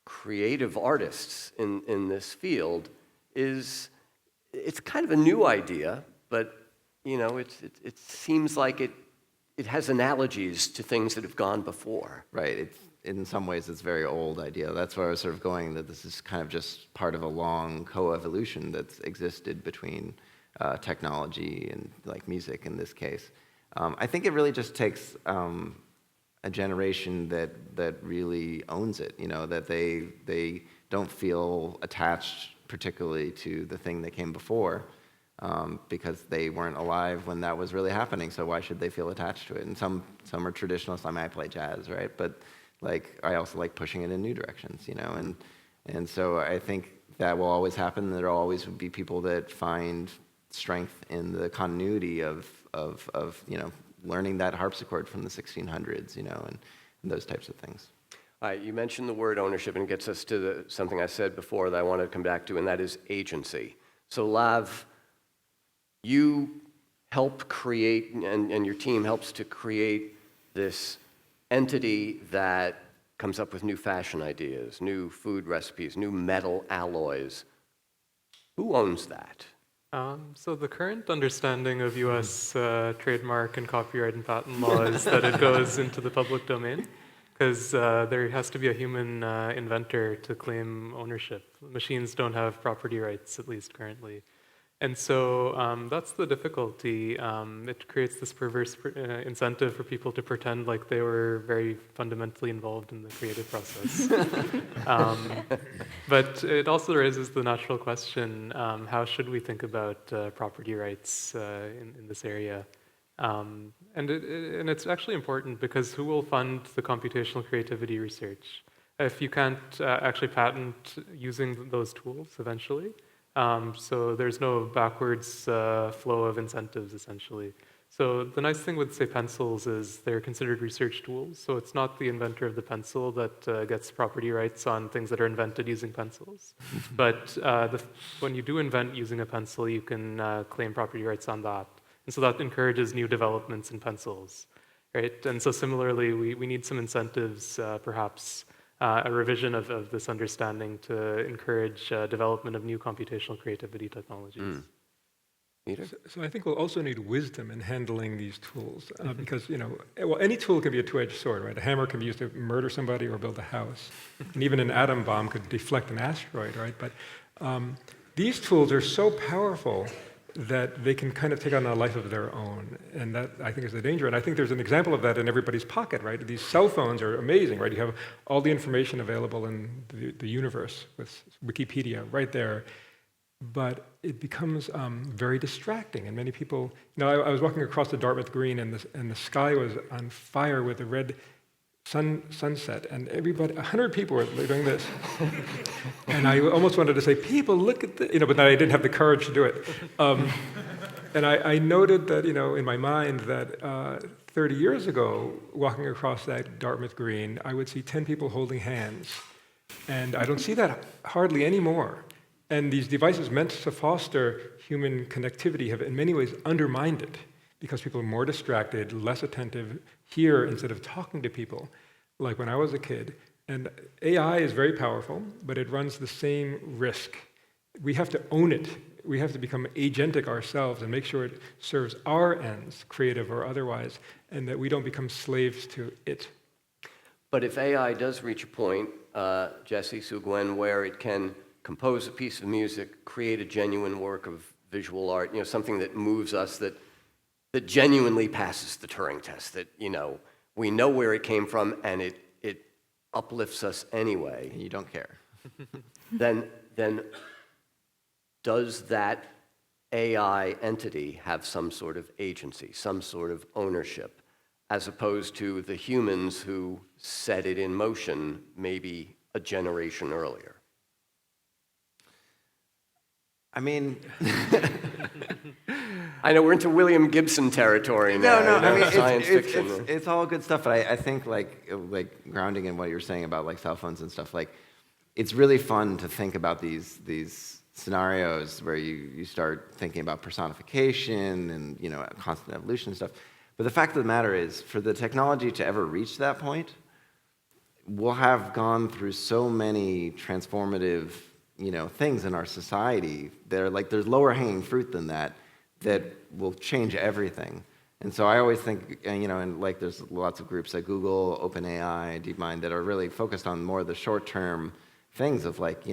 C: creative artists in this field it's kind of a new idea, but, you know, it seems like it has analogies to things that have gone before.
D: Right. In some ways, it's a very old idea. That's where I was sort of going, that this is kind of just part of a long co-evolution that's existed between technology and like music in this case. I think it really just takes a generation that really owns it, you know, that they don't feel attached particularly to the thing that came before, because they weren't alive when that was really happening, so why should they feel attached to it? And some are traditionalists. I mean, I play jazz, right? But like, I also like pushing it in new directions, you know, and so I think that will always happen. There will always be people that find strength in the continuity of you know, learning that harpsichord from the 1600s, you know, and those types of things.
C: All right, you mentioned the word ownership, and it gets us to something I said before that I want to come back to, and that is agency. So, Lav, you help create, and your team helps to create this entity that comes up with new fashion ideas, new food recipes, new metal alloys. Who owns that?
E: So the current understanding of U.S. trademark and copyright and patent law is that it goes into the public domain, because there has to be a human inventor to claim ownership. Machines don't have property rights, at least currently. And so that's the difficulty. It creates this perverse incentive for people to pretend like they were very fundamentally involved in the creative process. But it also raises the natural question, how should we think about property rights in this area? And it's actually important, because who will fund the computational creativity research if you can't actually patent using those tools eventually? So there's no backwards flow of incentives, essentially. So the nice thing with, say, pencils is they're considered research tools. So it's not the inventor of the pencil that gets property rights on things that are invented using pencils. But when you do invent using a pencil, you can claim property rights on that. And so that encourages new developments in pencils, right? And so similarly, we need some incentives, perhaps, a revision of this understanding to encourage development of new computational creativity technologies.
F: So I think we'll also need wisdom in handling these tools, because, you know, well, any tool can be a two-edged sword, right? A hammer can be used to murder somebody or build a house, and even an atom bomb could deflect an asteroid, right? But these tools are so powerful that they can kind of take on a life of their own, and that, I think, is the danger. And I think there's an example of that in everybody's pocket, right? These cell phones are amazing, right? You have all the information available in the universe with Wikipedia right there, but it becomes very distracting. And many people, you know, I was walking across the Dartmouth Green, and the sky was on fire with a red sunset, and everybody, 100 people were doing this. And I almost wanted to say, people, look at this, you know, but I didn't have the courage to do it. And I noted that, you know, in my mind that 30 years ago, walking across that Dartmouth Green, I would see 10 people holding hands. And I don't see that hardly anymore. And these devices meant to foster human connectivity have in many ways undermined it, because people are more distracted, less attentive, here instead of talking to people, like when I was a kid. And AI is very powerful, but it runs the same risk. We have to own it. We have to become agentic ourselves and make sure it serves our ends, creative or otherwise, and that we don't become slaves to it.
C: But if AI does reach a point, Jesse, Sougwen, where it can compose a piece of music, create a genuine work of visual art, you know, something that moves us, that genuinely passes the Turing test, that, you know, we know where it came from, and it uplifts us anyway,
D: And you don't care.
C: then does that AI entity have some sort of agency, some sort of ownership, as opposed to the humans who set it in motion maybe a generation earlier?
D: I mean,
C: I know we're into William Gibson territory now.
D: no.
C: you know,
D: I mean,
C: science fiction.
D: it's all good stuff, but I think like grounding in what you're saying about like cell phones and stuff, like it's really fun to think about these scenarios where you start thinking about personification and constant evolution and stuff. But the fact of the matter is, for the technology to ever reach that point, we'll have gone through so many transformative things in our society. There's lower hanging fruit than that will change everything. And so I always think, and like there's lots of groups like Google, OpenAI, DeepMind that are really focused on more of the short-term things of like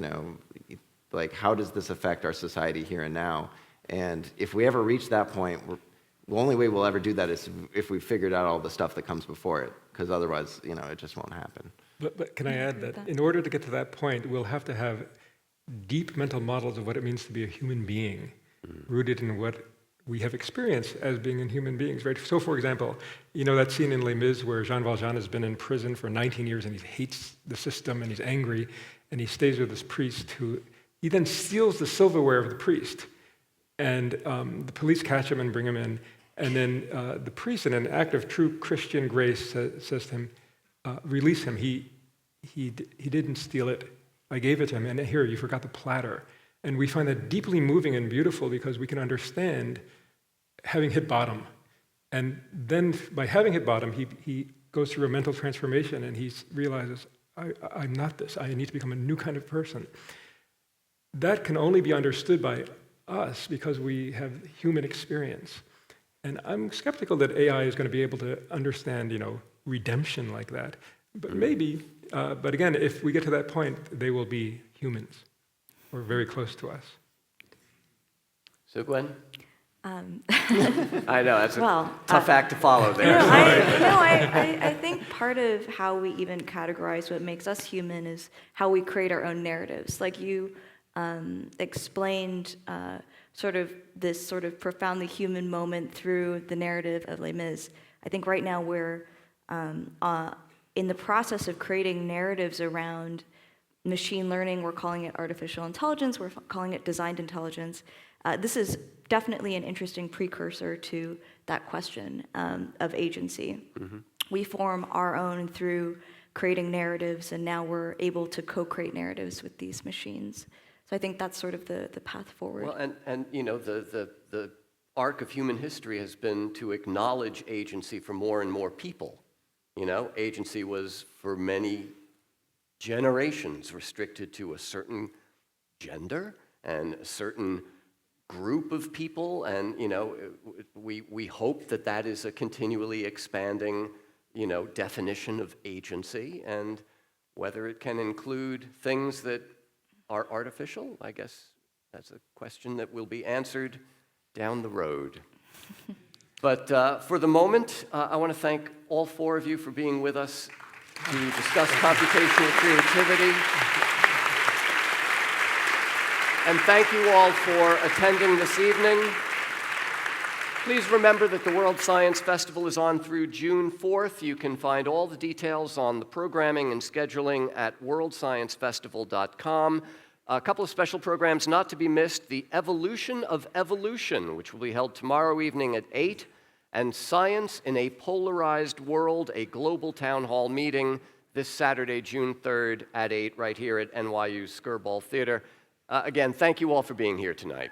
D: how does this affect our society here and now? And if we ever reach that point, the only way we'll ever do that is if we figured out all the stuff that comes before it, because otherwise, it just won't happen.
F: But can I add that in order to get to that point, we'll have to have deep mental models of what it means to be a human being, rooted in what we have experienced as being human beings, right? So, for example, that scene in Les Mis where Jean Valjean has been in prison for 19 years and he hates the system and he's angry, and he stays with this priest he then steals the silverware of the priest, and the police catch him and bring him in, and then the priest, in an act of true Christian grace, says to him, release him. He didn't steal it. I gave it to him, and here, you forgot the platter. And we find that deeply moving and beautiful because we can understand having hit bottom. And then by having hit bottom, he goes through a mental transformation and he realizes, I'm not this. I need to become a new kind of person. That can only be understood by us because we have human experience. And I'm skeptical that AI is going to be able to understand, redemption like that. But maybe, but again, if we get to that point, they will be humans or very close to us.
C: Sougwen? I know, that's a tough act to follow there.
G: I think part of how we even categorize what makes us human is how we create our own narratives. Like you explained this sort of profoundly human moment through the narrative of Les Mis. I think right now we're in the process of creating narratives around machine learning. We're calling it artificial intelligence. We're calling it designed intelligence. This is definitely an interesting precursor to that question of agency. Mm-hmm. We form our own through creating narratives, and now we're able to co-create narratives with these machines. So I think that's sort of the path forward.
C: Well, and the arc of human history has been to acknowledge agency for more and more people. Agency was for many generations restricted to a certain gender and a certain group of people, and we hope that is a continually expanding definition of agency, and whether it can include things that are artificial, I guess that's a question that will be answered down the road. But for the moment, I want to thank all four of you for being with us to discuss computational creativity. And thank you all for attending this evening. Please remember that the World Science Festival is on through June 4th. You can find all the details on the programming and scheduling at worldsciencefestival.com. A couple of special programs not to be missed: The Evolution of Evolution, which will be held tomorrow evening at 8, and Science in a Polarized World, a global town hall meeting this Saturday, June 3rd at 8, right here at NYU Skirball Theater. Again, thank you all for being here tonight.